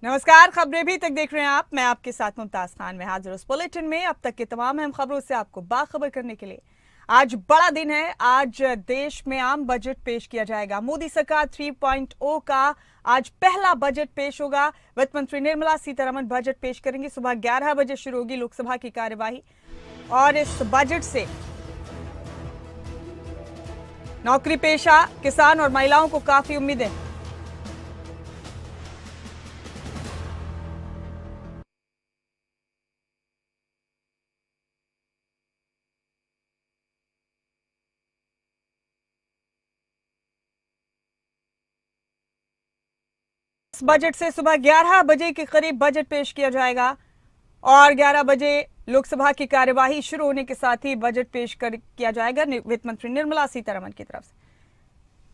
नमस्कार। खबरें भी तक देख रहे हैं आप। मैं आपके साथ मुमताज खान में हाजिर उस बुलेटिन में अब तक के तमाम अहम खबरों से आपको बाखबर करने के लिए। आज बड़ा दिन है। आज देश में आम बजट पेश किया जाएगा। मोदी सरकार 3.0 का आज पहला बजट पेश होगा। वित्त मंत्री निर्मला सीतारमण बजट पेश करेंगी। सुबह 11 बजे शुरू होगी लोकसभा की कार्यवाही और इस बजट से नौकरी पेशा, किसान और महिलाओं को काफी उम्मीदें। इस बजट से सुबह 11 बजे के करीब बजट पेश किया जाएगा और 11 बजे लोकसभा की कार्यवाही शुरू होने के साथ ही बजट पेश किया जाएगा वित्त मंत्री निर्मला सीतारमण की तरफ से।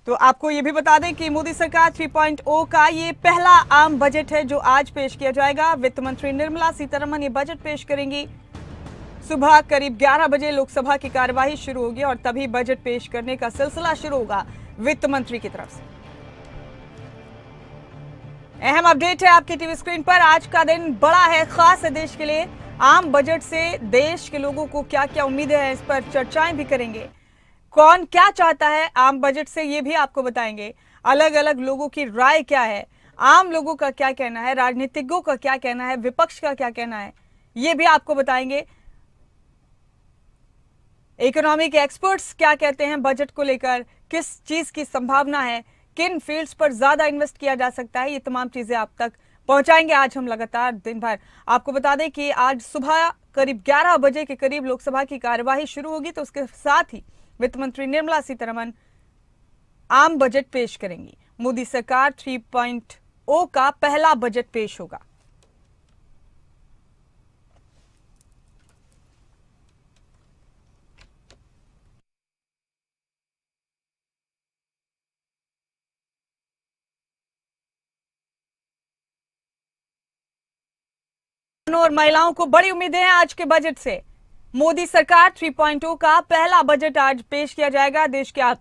तो आपको यह भी बता दें कि मोदी सरकार 3.0 का ये पहला आम बजट है जो आज पेश किया जाएगा। वित्त मंत्री निर्मला सीतारमण ये बजट पेश करेंगी। सुबह करीब 11 बजे लोकसभा की कार्यवाही शुरू होगी और तभी बजट पेश करने का सिलसिला शुरू होगा वित्त मंत्री की तरफ से। अहम अपडेट है आपकी टीवी स्क्रीन पर। आज का दिन बड़ा है, खास है देश के लिए। आम बजट से देश के लोगों को क्या क्या उम्मीदें हैं, इस पर चर्चाएं भी करेंगे। कौन क्या चाहता है आम बजट से, ये भी आपको बताएंगे। अलग अलग लोगों की राय क्या है, आम लोगों का क्या कहना है, राजनीतिज्ञों का क्या कहना है, विपक्ष का क्या कहना है, ये भी आपको बताएंगे। इकोनॉमिक एक्सपर्ट्स क्या कहते हैं बजट को लेकर, किस चीज की संभावना है, किन फील्ड्स पर ज्यादा इन्वेस्ट किया जा सकता है, ये तमाम चीजें आप तक पहुंचाएंगे आज हम लगातार दिन भर। आपको बता दें कि आज सुबह करीब 11 बजे के करीब लोकसभा की कार्यवाही शुरू होगी, तो उसके साथ ही वित्त मंत्री निर्मला सीतारमण आम बजट पेश करेंगी। मोदी सरकार 3.0 का पहला बजट पेश होगा। और महिलाओं को बड़ी उम्मीदें हैं आज के बजट से। मोदी सरकार 3.0 का पहला बजट आज पेश किया जाएगा। देश के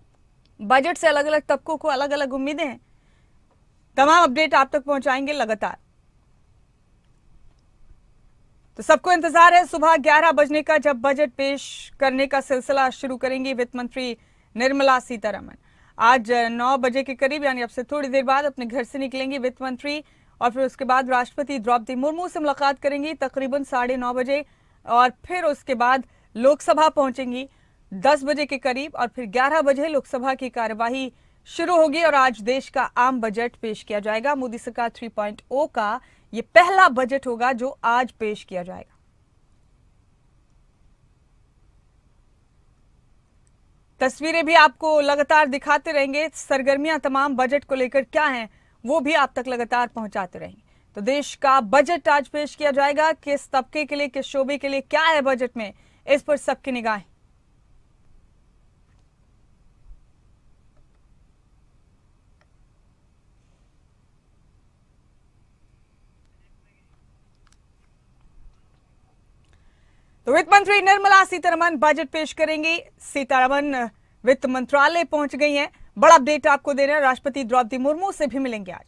बजट से अलग अलग तबकों को अलग अलग उम्मीदें हैं। तमाम अपडेट आप तक पहुंचाएंगे लगातार। तो सबको इंतजार है सुबह 11 बजने का, जब बजट पेश करने का सिलसिला शुरू करेंगी वित्त मंत्री निर्मला सीतारमण। आज 9 बजे के करीब, यानी अब से थोड़ी देर बाद, अपने घर से निकलेंगी वित्त मंत्री और फिर उसके बाद राष्ट्रपति द्रौपदी मुर्मू से मुलाकात करेंगी तकरीबन 9:30 बजे और फिर उसके बाद लोकसभा पहुंचेंगी 10 बजे के करीब और फिर 11 बजे लोकसभा की कार्यवाही शुरू होगी और आज देश का आम बजट पेश किया जाएगा। मोदी सरकार 3.0 का ये पहला बजट होगा जो आज पेश किया जाएगा। तस्वीरें भी आपको लगातार दिखाते रहेंगे। सरगर्मियां तमाम बजट को लेकर क्या हैं वो भी आप तक लगातार पहुंचाते रहेंगे। तो देश का बजट आज पेश किया जाएगा। किस तबके के लिए, किस शोबे के लिए क्या है बजट में, इस पर सबकी निगाहें। तो वित्त मंत्री निर्मला सीतारमण बजट पेश करेंगी। सीतारमण वित्त मंत्रालय पहुंच गई हैं। बड़ा अपडेट आपको दे रहे हैं। राष्ट्रपति द्रौपदी मुर्मू से भी मिलेंगे आज।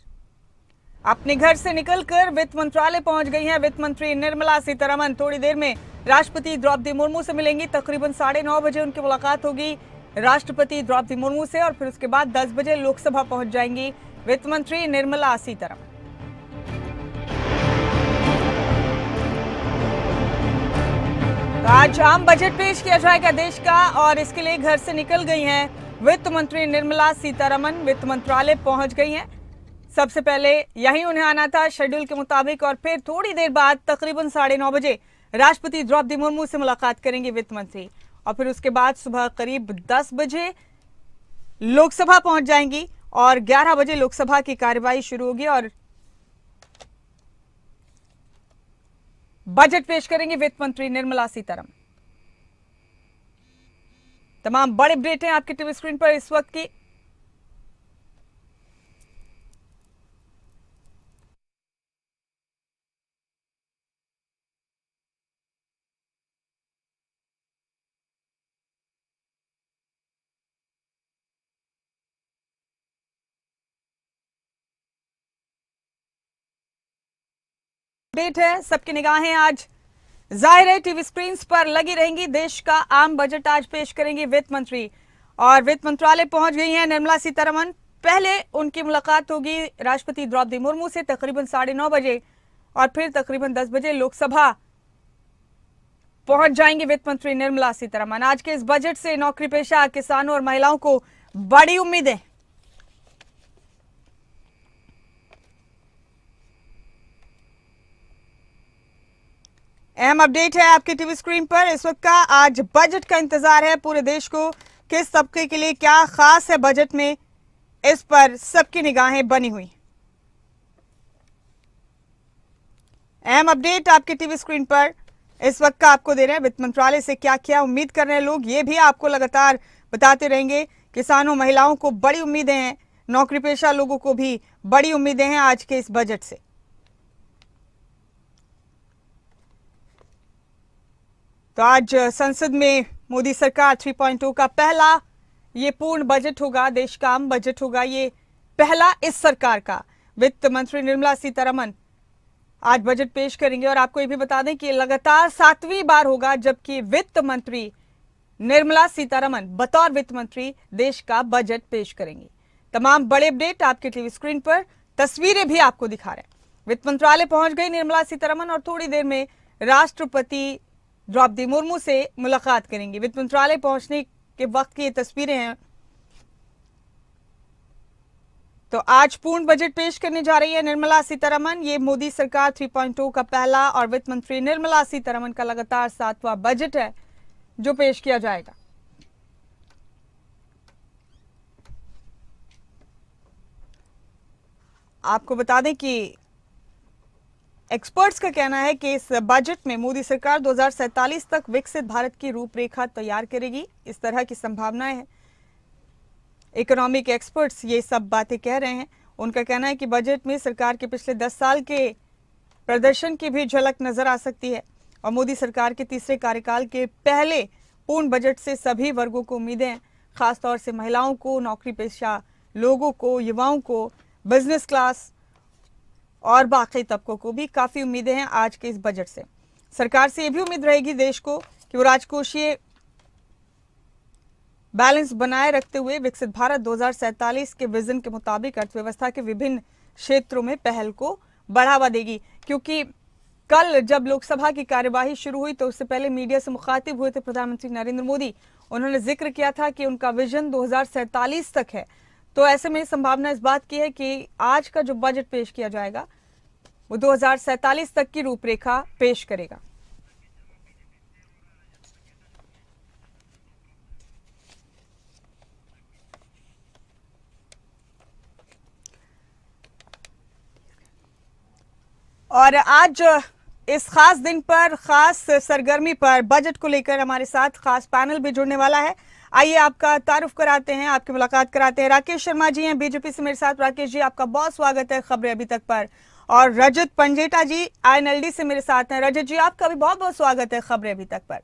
अपने घर से निकलकर वित्त मंत्रालय पहुंच गई हैं वित्त मंत्री निर्मला सीतारमण। थोड़ी देर में राष्ट्रपति द्रौपदी मुर्मू से मिलेंगी। तकरीबन 9:30 बजे उनकी मुलाकात होगी राष्ट्रपति द्रौपदी मुर्मू से और फिर उसके बाद 10 बजे लोकसभा पहुंच जाएंगी वित्त मंत्री निर्मला सीतारमण। तो आज आम बजट पेश किया जाएगा देश का और इसके लिए घर से निकल गई हैं वित्त मंत्री निर्मला सीतारमण। वित्त मंत्रालय पहुंच गई हैं। सबसे पहले यहीं उन्हें आना था शेड्यूल के मुताबिक और फिर थोड़ी देर बाद तकरीबन 9:30 बजे राष्ट्रपति द्रौपदी मुर्मू से मुलाकात करेंगे वित्त मंत्री और फिर उसके बाद सुबह करीब 10 बजे लोकसभा पहुंच जाएंगी और 11 बजे लोकसभा की कार्यवाही शुरू होगी और बजट पेश करेंगे वित्त मंत्री निर्मला सीतारमण। तमाम बड़े अपडेट हैं आपकी टीवी स्क्रीन पर इस वक्त की। अपडेट है, सबकी निगाहें आज जाहिर है टीवी स्क्रीन पर लगी रहेंगी। देश का आम बजट आज पेश करेंगे वित्त मंत्री और वित्त मंत्रालय पहुंच गई हैं निर्मला सीतारमण। पहले उनकी मुलाकात होगी राष्ट्रपति द्रौपदी मुर्मू से तकरीबन 9:30 बजे और फिर तकरीबन 10 बजे लोकसभा पहुंच जाएंगे वित्त मंत्री निर्मला सीतारमण। आज के इस बजट से नौकरी पेशा किसानों और महिलाओं को बड़ी उम्मीदें। अहम अपडेट है आपके टीवी स्क्रीन पर इस वक्त का। आज बजट का इंतजार है पूरे देश को, किस तबके के लिए क्या खास है बजट में, इस पर सबकी निगाहें बनी हुई। अहम अपडेट आपके टीवी स्क्रीन पर इस वक्त का आपको दे रहे हैं। वित्त मंत्रालय से क्या क्या उम्मीद कर रहे हैं लोग, ये भी आपको लगातार बताते रहेंगे। किसानों महिलाओं को बड़ी उम्मीदें हैं, नौकरी पेशा लोगों को भी बड़ी उम्मीदें हैं आज के इस बजट से। तो आज संसद में मोदी सरकार 3.0 का पहला ये पूर्ण बजट होगा, देश का आम बजट होगा, ये पहला इस सरकार का। वित्त मंत्री निर्मला सीतारमण आज बजट पेश करेंगे और आपको ये भी बता दें कि लगातार 7वीं बार होगा जबकि वित्त मंत्री निर्मला सीतारमण बतौर वित्त मंत्री देश का बजट पेश करेंगी। तमाम बड़े अपडेट आपके टीवी स्क्रीन पर, तस्वीरें भी आपको दिखा रहे हैं। वित्त मंत्रालय पहुंच गई निर्मला सीतारमण और थोड़ी देर में राष्ट्रपति द्रौपदी मुर्मू से मुलाकात करेंगी। वित्त मंत्रालय पहुंचने के वक्त की ये तस्वीरें हैं। तो आज पूर्ण बजट पेश करने जा रही है निर्मला सीतारमण। ये मोदी सरकार 3.0 का पहला और वित्त मंत्री निर्मला सीतारमण का लगातार 7वां बजट है जो पेश किया जाएगा। आपको बता दें कि एक्सपर्ट्स का कहना है कि इस बजट में मोदी सरकार 2047 तक विकसित भारत की रूपरेखा तैयार करेगी, इस तरह की संभावनाएं हैं। इकोनॉमिक एक्सपर्ट्स ये सब बातें कह रहे हैं। उनका कहना है कि बजट में सरकार के पिछले 10 साल के प्रदर्शन की भी झलक नजर आ सकती है और मोदी सरकार के तीसरे कार्यकाल के पहले पूर्ण बजट से सभी वर्गों को उम्मीदें हैं, खासतौर से महिलाओं को, नौकरी पेशा लोगों को, युवाओं को, बिजनेस क्लास और बाकी तबकों को भी काफी उम्मीदें हैं आज के इस बजट से। सरकार से यह भी उम्मीद रहेगी देश को कि वो राजकोषीय बैलेंस बनाए रखते हुए विकसित भारत 2047 के विजन के मुताबिक अर्थव्यवस्था के विभिन्न क्षेत्रों में पहल को बढ़ावा देगी। क्योंकि कल जब लोकसभा की कार्यवाही शुरू हुई तो उससे पहले मीडिया से मुखातिब हुए थे प्रधानमंत्री नरेंद्र मोदी। उन्होंने जिक्र किया था कि उनका विजन 2047 तक है। तो ऐसे में संभावना इस बात की है कि आज का जो बजट पेश किया जाएगा वो 2047 तक की रूपरेखा पेश करेगा। और आज इस खास दिन पर, खास सरगर्मी पर बजट को लेकर हमारे साथ खास पैनल भी जुड़ने वाला है। आइए आपका तारुफ कराते हैं, आपकी मुलाकात कराते हैं। राकेश शर्मा जी हैं बीजेपी से मेरे साथ। राकेश जी, आपका बहुत स्वागत है खबरें अभी तक पर। और रजत पंजेटा जी INLD से मेरे साथ हैं। रजत जी, आपका भी बहुत बहुत स्वागत है खबरें अभी तक पर।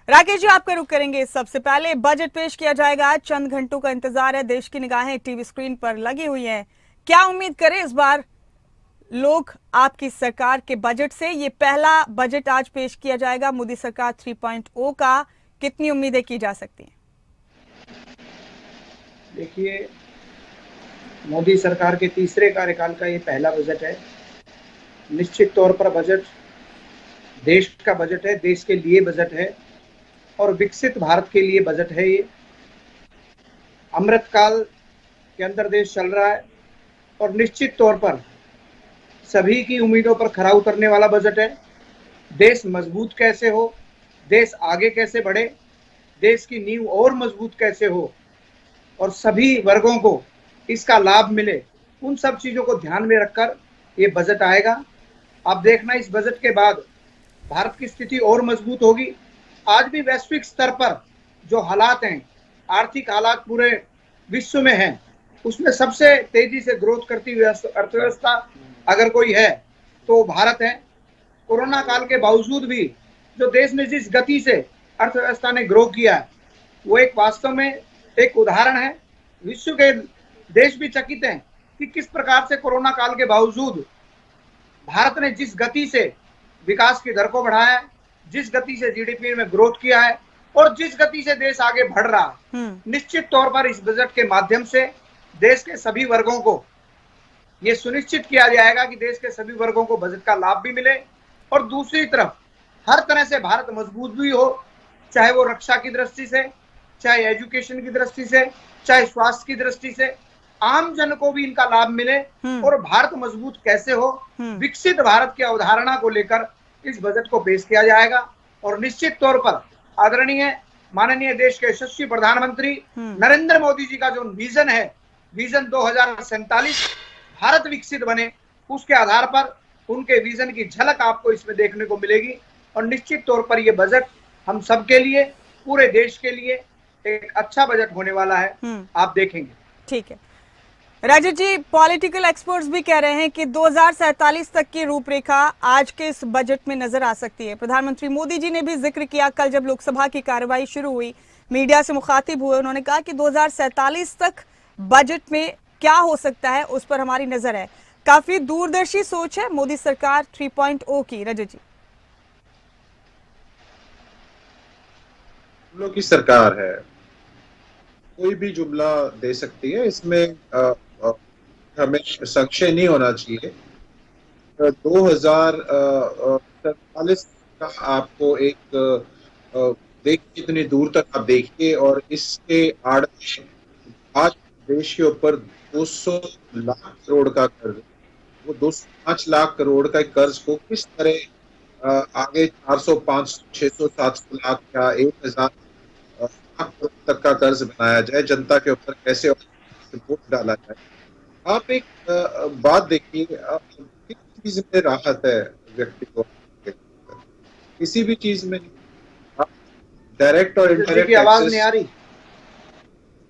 राकेश जी, आपका रुख करेंगे। सबसे पहले बजट पेश किया जाएगा, चंद घंटों का इंतजार है, देश की निगाहें टीवी स्क्रीन पर लगी हुई है। क्या उम्मीद करें इस बार लोग आपकी सरकार के बजट से? ये पहला बजट आज पेश किया जाएगा मोदी सरकार 3.0 का, कितनी उम्मीदें की जा सकती हैं? देखिए, मोदी सरकार के तीसरे कार्यकाल का ये पहला बजट है। निश्चित तौर पर बजट देश का बजट है, देश के लिए बजट है और विकसित भारत के लिए बजट है। ये अमृतकाल के अंदर देश चल रहा है और निश्चित तौर पर सभी की उम्मीदों पर खरा उतरने वाला बजट है। देश मजबूत कैसे हो, देश आगे कैसे बढ़े, देश की नींव और मजबूत कैसे हो और सभी वर्गों को इसका लाभ मिले, उन सब चीज़ों को ध्यान में रखकर ये बजट आएगा। आप देखना, इस बजट के बाद भारत की स्थिति और मजबूत होगी। आज भी वैश्विक स्तर पर जो हालात हैं, आर्थिक हालात पूरे विश्व में हैं, उसमें सबसे तेजी से ग्रोथ करती हुई अर्थव्यवस्था अगर कोई है तो भारत है। कोरोना काल के बावजूद भी जो देश ने जिस गति से अर्थव्यवस्था ने ग्रो किया है, वो एक वास्तव में एक उदाहरण है। विश्व के देश भी चकित हैं कि किस प्रकार से कोरोना काल के बावजूद भारत ने जिस गति से विकास की दर को बढ़ाया है, जिस गति से जीडीपी में ग्रोथ किया है और जिस गति से देश आगे बढ़ रहा है, निश्चित तौर पर इस बजट के माध्यम से देश के सभी वर्गों को यह सुनिश्चित किया जाएगा कि देश के सभी वर्गों को बजट का लाभ भी मिले और दूसरी तरफ हर तरह से भारत मजबूत भी हो, चाहे वो रक्षा की दृष्टि से, चाहे एजुकेशन की दृष्टि से, चाहे स्वास्थ्य की दृष्टि से, आम जन को भी इनका लाभ मिले और भारत मजबूत कैसे हो, विकसित भारत की अवधारणा को लेकर इस बजट को पेश किया जाएगा। और निश्चित तौर पर आदरणीय माननीय देश के यशस्वी प्रधानमंत्री नरेंद्र मोदी जी का जो विजन है, विजन 2047 भारत विकसित बने, उसके आधार पर उनके विजन की झलक आपको इसमें देखने को मिलेगी। और निश्चित तौर पर यह बजट हम सबके लिए, पूरे देश के लिए एक अच्छा बजट होने वाला है, आप देखेंगे। ठीक है राजीव जी, पॉलिटिकल एक्सपर्ट्स भी कह रहे हैं कि 2047 तक की रूपरेखा आज के इस बजट में नजर आ सकती है। प्रधानमंत्री मोदी जी ने भी जिक्र किया, कल जब लोकसभा की कार्रवाई शुरू हुई, मीडिया से मुखातिब हुए, उन्होंने कहा कि 2047 तक बजट में क्या हो सकता है उस पर हमारी नजर है। काफी दूरदर्शी सोच है मोदी सरकार 3.0 की। रजत जी, जुमलों की सरकार है, कोई भी जुमला दे सकती है, इसमें हमें संशय नहीं होना चाहिए। 2047 का आपको एक देखिए, इतनी दूर तक आप देखिए, और इसके आड़ में आज देश के ऊपर 200 लाख करोड़ का कर्ज, वो 205 लाख करोड़ का कर्ज को किस तरह आगे 400, 500, 600, 700 लाख या 1000 लाख करोड़ तक का कर्ज बनाया जाए, जनता के ऊपर कैसे बोझ डाला जाए। आप एक बात देखिए, किस चीज में राहत है व्यक्ति को, किसी भी चीज में नहीं। डायरेक्ट और इनडायरेक्ट आवाज नहीं आ रही।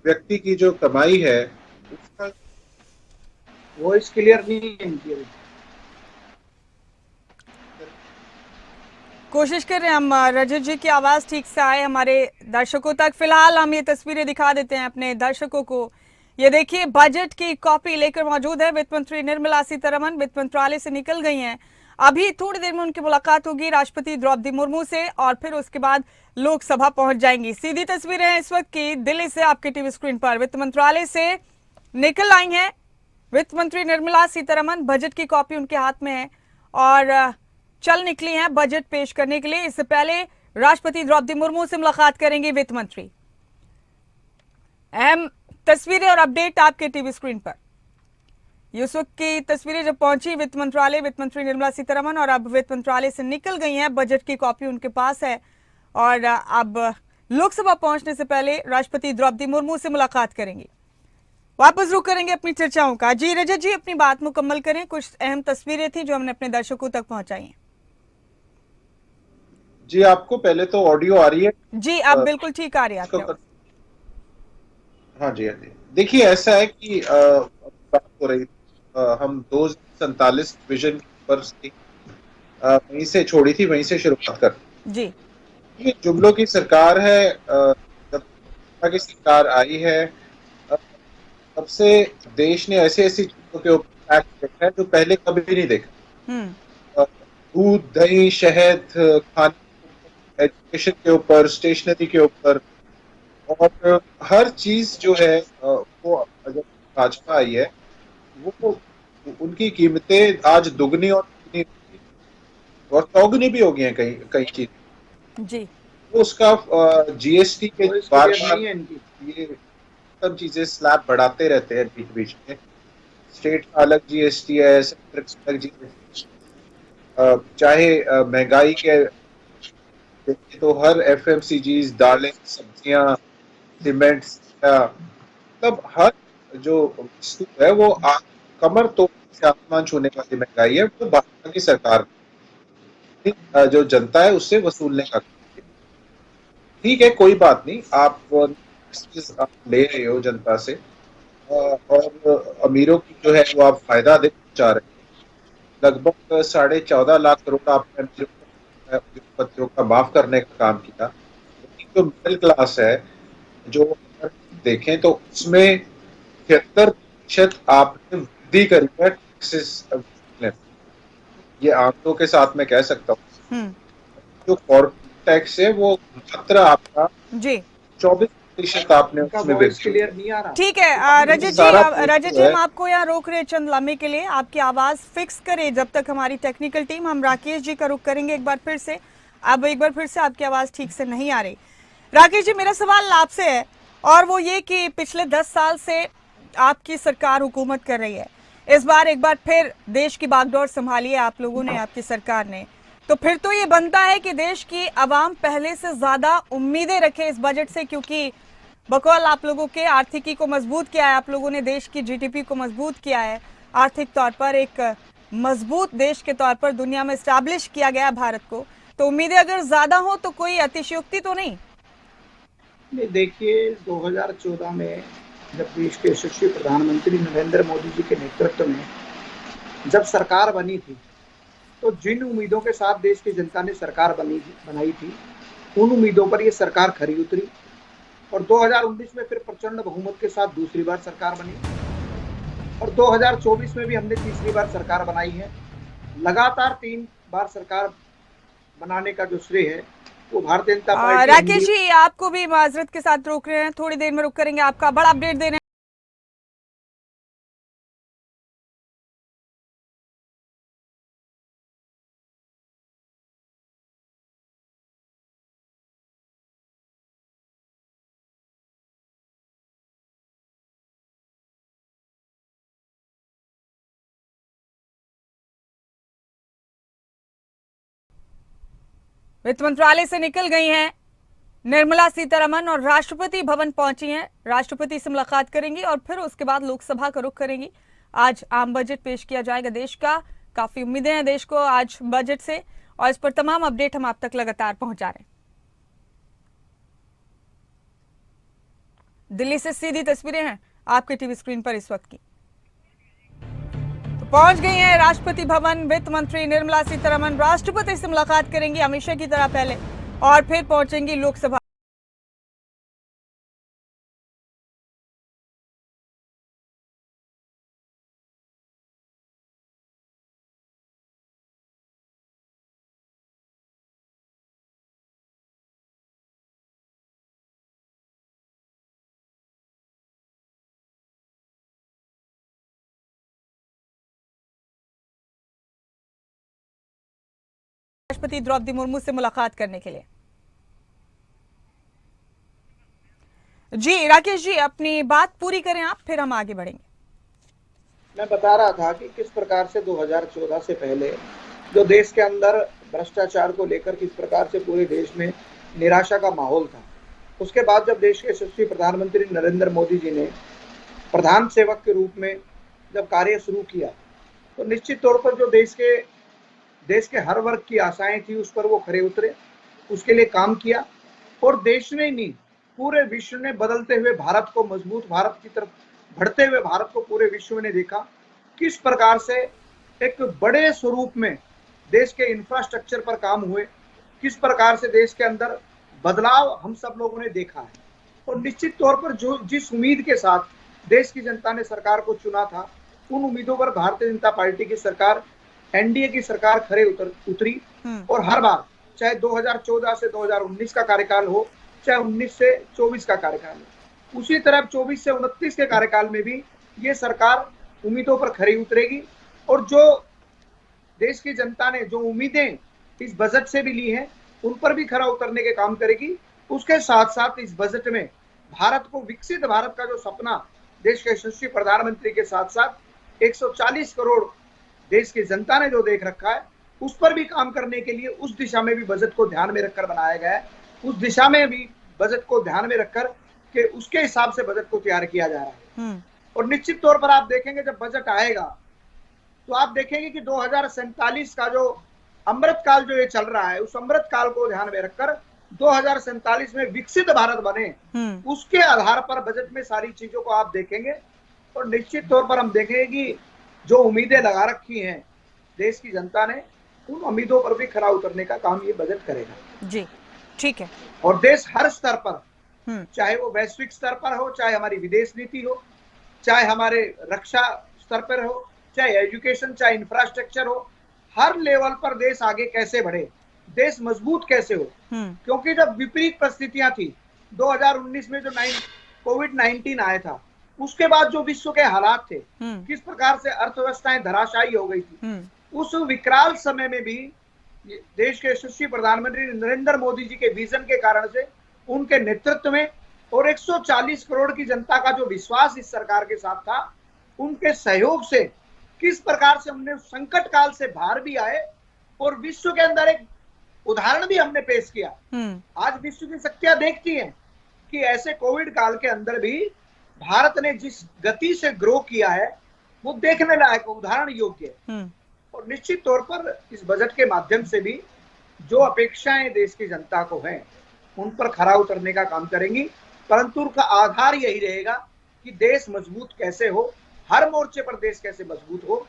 व्यक्ति की जो कमाई है उसका वॉइस क्लियर नहीं है। कोशिश कर रहे हैं हम रजत जी की आवाज ठीक से आए हमारे दर्शकों तक। फिलहाल हम ये तस्वीरें दिखा देते हैं अपने दर्शकों को। ये देखिए, बजट की कॉपी लेकर मौजूद है वित्त मंत्री निर्मला सीतारमण, वित्त मंत्रालय से निकल गई हैं। अभी थोड़ी देर में उनकी मुलाकात होगी राष्ट्रपति द्रौपदी मुर्मू से और फिर उसके बाद लोकसभा पहुंच जाएंगी। सीधी तस्वीरें हैं इस वक्त की दिल्ली से आपके टीवी स्क्रीन पर। वित्त मंत्रालय से निकल आई हैं वित्त मंत्री निर्मला सीतारमण, बजट की कॉपी उनके हाथ में है और चल निकली हैं बजट पेश करने के लिए। इससे पहले राष्ट्रपति द्रौपदी मुर्मू से मुलाकात करेंगे वित्त मंत्री। अहम तस्वीरें और अपडेट आपके टीवी स्क्रीन पर। इस वक्त की तस्वीरें जब पहुंची वित्त मंत्रालय, वित्त मंत्री निर्मला सीतारमण, और अब वित्त मंत्रालय से निकल गई हैं, बजट की कॉपी उनके पास है और अब लोकसभा पहुंचने से पहले राष्ट्रपति द्रौपदी मुर्मू से मुलाकात करेंगी। वापस रुक करेंगे अपनी चर्चाओं का। जी रजत जी, अपनी बात मुकम्मल करें। कुछ अहम तस्वीरें थी जो हमने अपने दर्शकों तक पहुंचाई हैं। जी, आपको पहले तो ऑडियो आ रही है? जी, आप बिल्कुल ठीक आ रही है आपकी। हाँ जी, हाँ जी। देखिए, ऐसा है कि बात हो रही, हम 247 विजन पर वहीं से छोड़ी थी, वहीं से शुरुआत कर जी। ये जुमलों की सरकार है। जब की सरकार आई है तब से देश ने ऐसी ऐसी चीजों के ऊपर टैक्स देखा है जो पहले कभी नहीं देखा। दूध, दही, शहद, खाने, एजुकेशन के ऊपर, स्टेशनरी के ऊपर, और हर चीज जो है वो जब भाजपा आई है वो उनकी कीमतें आज दुगनी और चौगुनी भी हो गई हैं कई कई चीज जी। तो उसका जीएसटी के बार बार ये सब चीजें स्लैब बढ़ाते रहते हैं बीच बीच में। स्टेट का अलग जीएसटी है, सेंटर का अलग जीएसटी, चाहे महंगाई के तो हर एफएमसीजीज, दालें, सब्जियां, सीमेंट, तब हर जो वस्तु है वो कमर तो से आसमान छूने वाली महंगाई है, वो भाजपा की सरकार जो जनता है उससे वसूलने का। ठीक है, कोई बात नहीं, आप ले रहे हो जनता से और अमीरों की जो है वो आप फायदा देना चाह रहे हैं। लगभग 14.5 लाख करोड़ आपने पत्रों का माफ करने का काम किया। जो मिडिल क्लास है, जो देखें तो उसमें 73% आपने वृद्धि करी है टैक्सेस। ये आंकड़ों के साथ मैं कह सकता हूँ हम्म। जो कॉर्पोरेट टैक्स है वो मात्र आपका जी 24% आपने इनका उसमें वॉइस वृद्धि। क्लियर नहीं आ रहा। ठीक है। ये रजत जी, सारा पेज रजत जी जो है हम आपको यहाँ रोक रहे हैं चंद लम्हे के लिए, आपकी आवाज फिक्स करें जब तक हमारी टेक्निकल टीम। हम राकेश जी का रुख करेंगे एक बार फिर से। अब एक बार फिर से आपकी आवाज ठीक से नहीं आ रही। राकेश जी, मेरा सवाल आपसे है और वो ये कि पिछले 10 साल से आपकी सरकार हुकूमत कर रही है। इस बार एक बार फिर देश की बागडोर संभाली है आप लोगों ने, आपकी सरकार ने। तो फिर तो ये बनता है कि देश की आवाम पहले से ज्यादा उम्मीदें रखे इस बजट से, क्योंकि बकौल आप लोगों के आर्थिकी को मजबूत किया है, आप लोगों ने देश की जीडीपी को मजबूत किया है, आर्थिक तौर पर एक मजबूत देश के तौर पर दुनिया में स्टैब्लिश किया गया भारत को। तो उम्मीदें अगर ज्यादा हो तो कोई अतिशयोक्ति तो नहीं? नहीं, देखिए 2014 में जब देश के यशस्वी प्रधानमंत्री नरेंद्र मोदी जी के नेतृत्व में जब सरकार बनी थी, तो जिन उम्मीदों के साथ देश की जनता ने सरकार बनाई थी, उन उम्मीदों पर ये सरकार खरी उतरी और 2019 में फिर प्रचंड बहुमत के साथ दूसरी बार सरकार बनी और 2024 में भी हमने तीसरी बार सरकार बनाई है। लगातार 3 बार सरकार बनाने का जो श्रेय है वो भारतीय जनता पार्टी राकेश जी, आपको भी माजरत के साथ रोक रहे हैं, थोड़ी देर में रुक करेंगे, आपका बड़ा अपडेट दे रहे हैं। वित्त मंत्रालय से निकल गई हैं निर्मला सीतारमण और राष्ट्रपति भवन पहुंची हैं। राष्ट्रपति से मुलाकात करेंगी और फिर उसके बाद लोकसभा का रुख करेंगी। आज आम बजट पेश किया जाएगा देश का। काफी उम्मीदें हैं देश को आज बजट से और इस पर तमाम अपडेट हम आप तक लगातार पहुंचा रहे हैं। दिल्ली से सीधी तस्वीरें हैं आपके टीवी स्क्रीन पर इस वक्त की। पहुंच गई हैं राष्ट्रपति भवन वित्त मंत्री निर्मला सीतारमण। राष्ट्रपति से मुलाकात करेंगी हमेशा की तरह पहले और फिर पहुंचेंगी लोकसभा। राष्ट्रपति द्रौपदी मुर्मू से मुलाकात करने के लिए। जी राकेश जी, अपनी बात पूरी करें आप, फिर हम आगे बढ़ेंगे। मैं बता रहा था कि किस प्रकार से 2014 से पहले जो देश के अंदर भ्रष्टाचार को लेकर किस प्रकार से पूरे देश में निराशा का माहौल था, उसके बाद जब देश के यशस्वी प्रधानमंत्री नरेंद्र मोदी जी ने प्रधान सेवक के रूप में जब कार्य शुरू किया, तो निश्चित तौर पर जो देश के हर वर्ग की आशाएं थी उस पर वो खरे उतरे, उसके लिए काम किया और देश ने नहीं पूरे विश्व ने बदलते हुए भारत को, मजबूत भारत की तरफ बढ़ते हुए भारत को पूरे विश्व ने देखा किस प्रकार से एक बड़े स्वरूप में देश के इंफ्रास्ट्रक्चर पर काम हुए, किस प्रकार से देश के अंदर बदलाव हम सब लोगों ने देखा है। और निश्चित तौर पर जो जिस उम्मीद के साथ देश की जनता ने सरकार को चुना था, उन उम्मीदों पर भारतीय जनता पार्टी की सरकार, एनडीए की सरकार खरे उतरी और हर बार चाहे 2014 से 2019 का कार्यकाल हो, चाहे 19 से 24 का कार्यकाल हो, उसी तरह 24 से 29 के कार्यकाल में भी ये सरकार उम्मीदों पर खरी उतरेगी और जो देश की जनता ने जो उम्मीदें इस बजट से भी ली हैं उन पर भी खरा उतरने के काम करेगी। उसके साथ साथ इस बजट में भारत को विकसित भारत का जो सपना देश के यशस्वी प्रधानमंत्री के साथ साथ 140 करोड़ देश की जनता ने जो देख रखा है, उस पर भी काम करने के लिए उस दिशा में भी बजट को ध्यान में रखकर बनाया गया है। उस दिशा में भी बजट को ध्यान में रखकर के उसके हिसाब से बजट को तैयार किया जा रहा है। और निश्चित तौर पर आप देखेंगे जब बजट आएगा तो आप देखेंगे कि 2047 का जो अमृत काल जो ये चल रहा है, उस अमृत काल को ध्यान में रखकर 2047 में विकसित भारत बने, उसके आधार पर बजट में सारी चीजों को आप देखेंगे और निश्चित तौर पर हम देखेंगे कि जो उम्मीदें लगा रखी हैं देश की जनता ने, उन उम्मीदों पर भी खरा उतरने का काम ये बजट करेगा। जी ठीक है। और देश हर स्तर पर, चाहे वो वैश्विक स्तर पर हो, चाहे हमारी विदेश नीति हो, चाहे हमारे रक्षा स्तर पर हो, चाहे एजुकेशन, चाहे इंफ्रास्ट्रक्चर हो, हर लेवल पर देश आगे कैसे बढ़े, देश मजबूत कैसे हो। क्योंकि जब विपरीत परिस्थितियां थी 2019 में जो कोविड-19 आया था, उसके बाद जो विश्व के हालात थे, किस प्रकार से अर्थव्यवस्थाएं धराशायी हो गई थी, उस विकराल समय में भी देश के यशस्वी प्रधानमंत्री नरेंद्र मोदी जी के विजन के कारण से, उनके नेतृत्व में और 140 करोड़ की जनता का जो विश्वास इस सरकार के साथ था, उनके सहयोग से किस प्रकार से हमने संकट काल से बाहर भी आए और विश्व के अंदर एक उदाहरण भी हमने पेश किया। आज विश्व की शक्तियां देखती हैं कि ऐसे कोविड काल के अंदर भी भारत ने जिस गति से ग्रो किया है, वो देखने लायक, उदाहरण योग्य है। और निश्चित तौर पर इस बजट के माध्यम से भी जो अपेक्षाएं देश की जनता को हैं, उन पर खरा उतरने का काम करेंगी, परंतु उनका आधार यही रहेगा कि देश मजबूत कैसे हो, हर मोर्चे पर देश कैसे मजबूत हो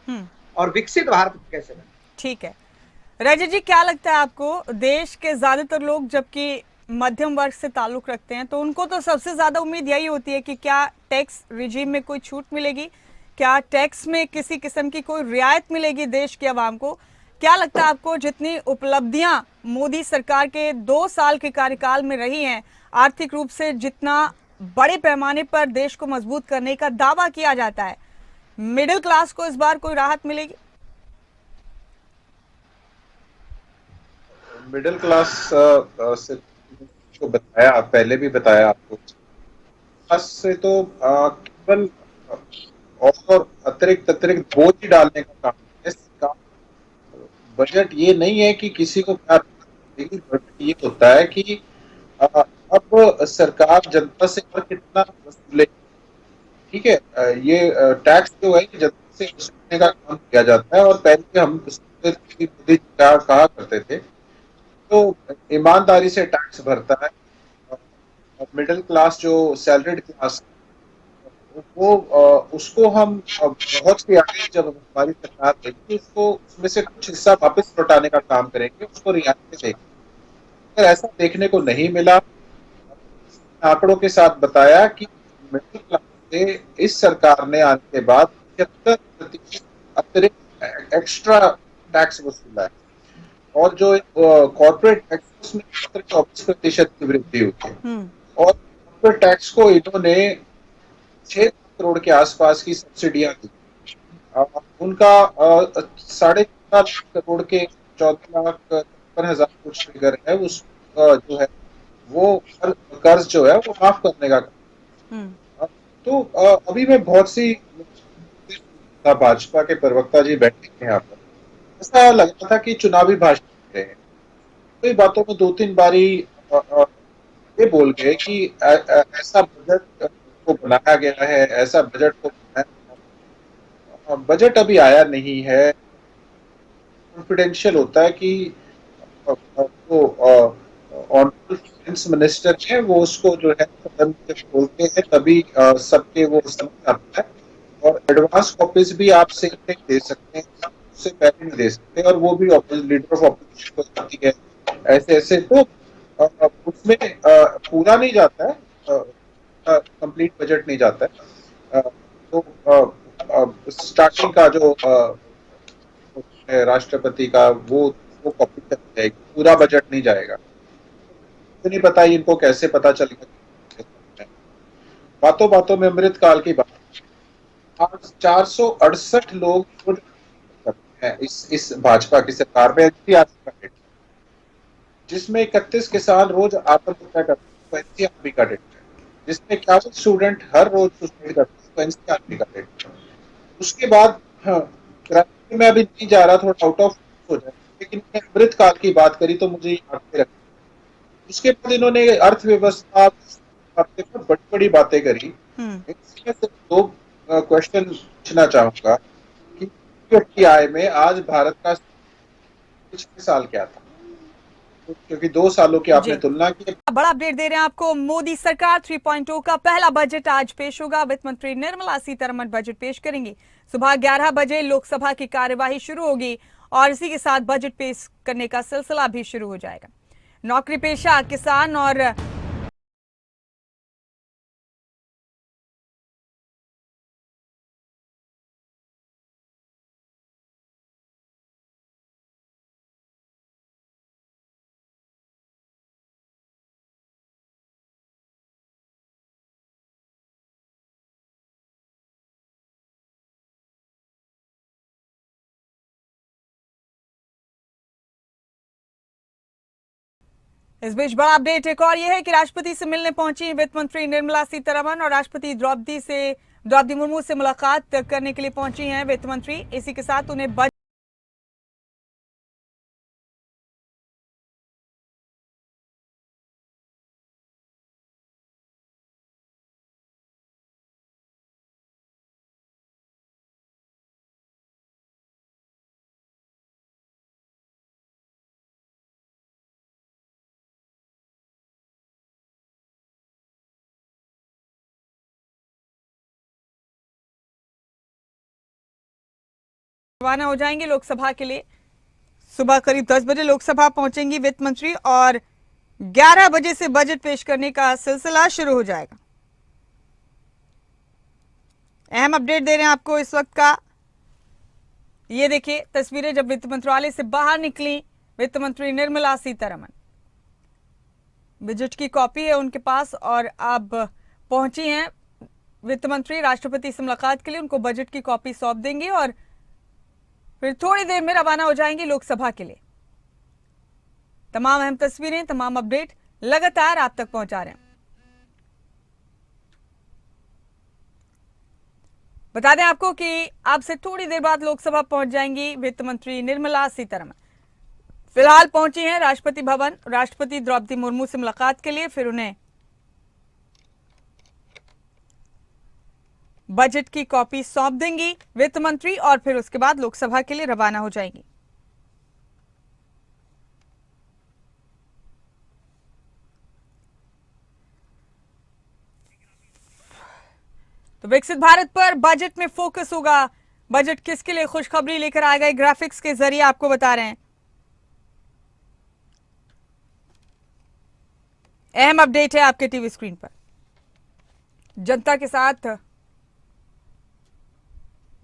और विकसित भारत कैसे बने। ठीक है रजत जी, क्या लगता है आपको, देश के ज्यादातर लोग जबकि मध्यम वर्ग से ताल्लुक रखते हैं तो उनको तो सबसे ज्यादा उम्मीद यही होती है कि क्या टैक्स रिजीम में कोई छूट मिलेगी, क्या टैक्स में किसी किस्म की कोई रियायत मिलेगी देश के अवाम को। क्या लगता है आपको, जितनी उपलब्धियां मोदी सरकार के 2 साल के कार्यकाल में रही हैं, आर्थिक रूप से जितना बड़े पैमाने पर देश को मजबूत करने का दावा किया जाता है, मिडिल क्लास को इस बार कोई राहत मिलेगी? मिडिल क्लास से जो बताया, पहले भी बताया आपको, क्लास से तो केवल और अतिरिक्त अतिरिक्त बोझ ही डालने का काम है। इसका बजट ये नहीं है कि किसी को क्या, बजट ये होता है कि अब सरकार जनता से और कितना वसूले। ठीक है, ये टैक्स जो है जनता से वसूलने का काम किया जाता है। और पहले हम मोदी जी क्या कहा करते थे, तो ईमानदारी से टैक्स भरता है और मिडिल क्लास जो सैलरीड क्लास, वो उसको हम बहुत सी आगे जब हमारी सरकार देगी, उसको उसमें से कुछ हिस्सा वापस लौटाने का काम करेंगे, उसको रियायतें देंगे। अगर ऐसा देखने को नहीं मिला, आंकड़ों के साथ बताया कि मिडिल क्लास से इस सरकार ने आने के बाद 75% अतिरिक्त एक्स्ट्रा टैक्स वसूला है। और जो कॉर्पोरेट टैक्स, उसमें 24% की वृद्धि हुई है। और कॉर्पोरेट टैक्स को इन्होंने 6 करोड़ के आसपास की सब्सिडियां दी। उनका 14.5 करोड़ के 14,53,000 कुछ फिगर है, उस जो है वो कर्ज जो है वो माफ करने का काम। तो अभी मैं बहुत सी भाजपा के प्रवक्ता जी बैठे हैं यहाँ पर, ऐसा लग रहा था कि चुनावी भाषण दे रहे हैं। कई बातों में 2-3 बारी ये बोल गए कि ऐसा बजट को बनाया गया है, ऐसा बजट को बनाया। बजट अभी आया नहीं है। कॉन्फिडेंशियल होता है कि जो ऑनरेबल फाइनेंस मिनिस्टर है वो उसको जो है सदन में बोलते हैं, तभी सबके वो समझ आता है। और एडवांस कॉपीज भी आप सेम नहीं दे सकते हैं, उससे पहले नहीं दे सकते, और वो भी लीडर ऑफ ऑपोजिशन को जाती है। ऐसे ऐसे तो उसमें पूरा नहीं जाता है, कंप्लीट बजट नहीं जाता है। तो स्टार्टिंग का जो राष्ट्रपति का वो कॉपी कर जाएगी, पूरा बजट नहीं जाएगा। तो नहीं पता इनको कैसे पता चलेगा। बातों बातों में अमृतकाल की बात। आज 468 लोग हैं इस भाजपा की सरकार में, एनसीआर का, जिसमें 31 किसान रोज आत्महत्या करते हैं, एनसीआर का डेटा है। जिसमें 51 स्टूडेंट हर रोज सुसाइड करते हैं, एनसीआर का डेटा है। उसके बाद मैं अभी नहीं जा रहा, थोड़ा आउट ऑफ हो जाए, लेकिन अमृतकाल की बात करी तो मुझे याद रखा। उसके बाद इन्होंने अर्थव्यवस्था बड़ी बड़ी बातें करी। इसमें से 2 क्वेश्चन पूछना चाहूंगा कि आय में आज भारत का पिछले साल क्या था, क्योंकि 2 सालों की आपने तुलना की। बड़ा अपडेट दे रहे हैं आपको, मोदी सरकार 3.0 का पहला बजट आज पेश होगा। वित्त मंत्री निर्मला सीतारमण बजट पेश करेंगी। सुबह 11 बजे लोकसभा की कार्यवाही शुरू होगी और इसी के साथ बजट पेश करने का सिलसिला भी शुरू हो जाएगा। नौकरी पेशा, किसान और इस बीच बड़ा अपडेट एक और ये है कि राष्ट्रपति से मिलने पहुंची वित्त मंत्री निर्मला सीतारमण और राष्ट्रपति द्रौपदी मुर्मू से मुलाकात करने के लिए पहुंची हैं वित्त मंत्री। इसी के साथ उन्हें रवाना हो जाएंगे लोकसभा के लिए। सुबह करीब 10 बजे लोकसभा पहुंचेंगी वित्त मंत्री और 11 बजे से बजट पेश करने का सिलसिला शुरू हो जाएगा। अहम अपडेट दे रहे हैं आपको इस वक्त का। ये देखिए तस्वीरें जब वित्त मंत्रालय से बाहर निकली वित्त मंत्री निर्मला सीतारमण। बजट की कॉपी है उनके पास और अब पहुंची हैं वित्त मंत्री राष्ट्रपति से मुलाकात के लिए। उनको बजट की कॉपी सौंप देंगे और फिर थोड़ी देर में रवाना हो जाएंगे लोकसभा के लिए। तमाम अहम तस्वीरें, तमाम अपडेट लगातार आप तक पहुंचा रहे हैं। बता दें आपको कि अब से थोड़ी देर बाद लोकसभा पहुंच जाएंगी वित्त मंत्री निर्मला सीतारमण। फिलहाल पहुंची हैं राष्ट्रपति भवन राष्ट्रपति द्रौपदी मुर्मू से मुलाकात के लिए, फिर उन्हें बजट की कॉपी सौंप देंगी वित्त मंत्री और फिर उसके बाद लोकसभा के लिए रवाना हो जाएंगी। तो विकसित भारत पर बजट में फोकस होगा। बजट किसके लिए खुशखबरी लेकर आएगा, एक ग्राफिक्स के जरिए आपको बता रहे हैं। अहम अपडेट है आपके टीवी स्क्रीन पर। जनता के साथ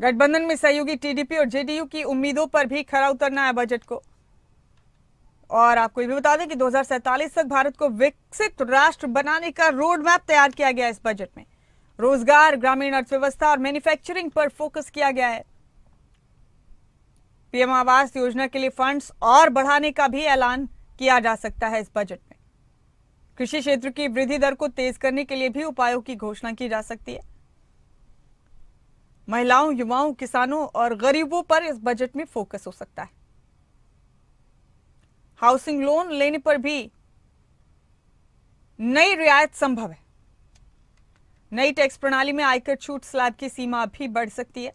गठबंधन में सहयोगी टीडीपी और जेडीयू की उम्मीदों पर भी खरा उतरना है बजट को। और आपको ये भी बता दें कि 2047 तक भारत को विकसित राष्ट्र बनाने का रोड मैप तैयार किया गया है। इस बजट में रोजगार, ग्रामीण अर्थव्यवस्था और मैन्युफैक्चरिंग पर फोकस किया गया है। पीएम आवास योजना के लिए फंड्स और बढ़ाने का भी ऐलान किया जा सकता है इस बजट में। कृषि क्षेत्र की वृद्धि दर को तेज करने के लिए भी उपायों की घोषणा की जा सकती है। महिलाओं, युवाओं, किसानों और गरीबों पर इस बजट में फोकस हो सकता है। हाउसिंग लोन लेने पर भी नई रियायत संभव है। नई टैक्स प्रणाली में आयकर छूट स्लैब की सीमा भी बढ़ सकती है।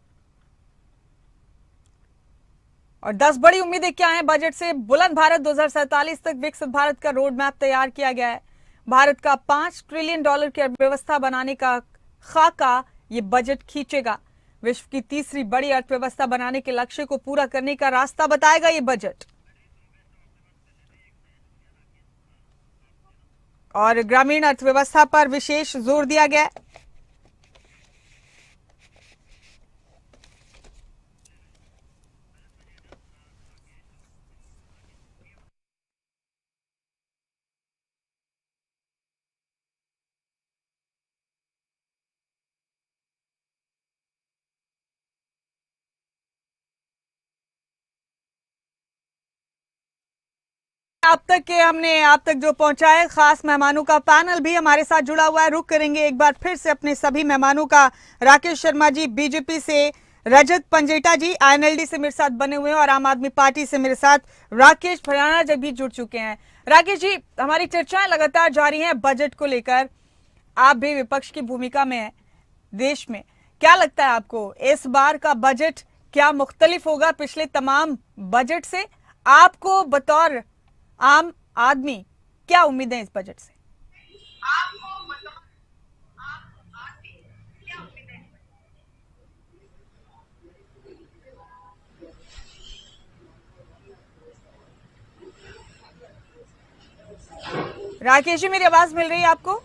और 10 बड़ी उम्मीदें क्या हैं बजट से। बुलंद भारत 2047 तक विकसित भारत का रोड मैप तैयार किया गया है। भारत का $5 ट्रिलियन की अर्थव्यवस्था बनाने का खाका ये बजट खींचेगा। विश्व की तीसरी बड़ी अर्थव्यवस्था बनाने के लक्ष्य को पूरा करने का रास्ता बताएगा ये बजट। और ग्रामीण अर्थव्यवस्था पर विशेष जोर दिया गया है। आप तक जो पहुंचा है खास मेहमानों का पैनल भी हमारे साथ जुड़ा हुआ है। रुक करेंगे एक बार फिर से अपने सभी मेहमानों का। राकेश शर्मा जी बीजेपी से, रजत पंजेटा जी आईएनएलडी से मेरे साथ बने हुए हैं और आम आदमी पार्टी से मेरे साथ राकेश भड़ाना जी भी जुड़ चुके हैं। राकेश जी, हमारी चर्चाएं लगातार जारी हैं बजट को लेकर। आप भी विपक्ष की भूमिका में है देश में। क्या लगता है आपको इस बार का बजट क्या मुख्तलिफ होगा पिछले तमाम बजट से? आपको बतौर आम आदमी क्या उम्मीदें इस बजट से? राकेश जी, मेरी आवाज मिल रही है आपको?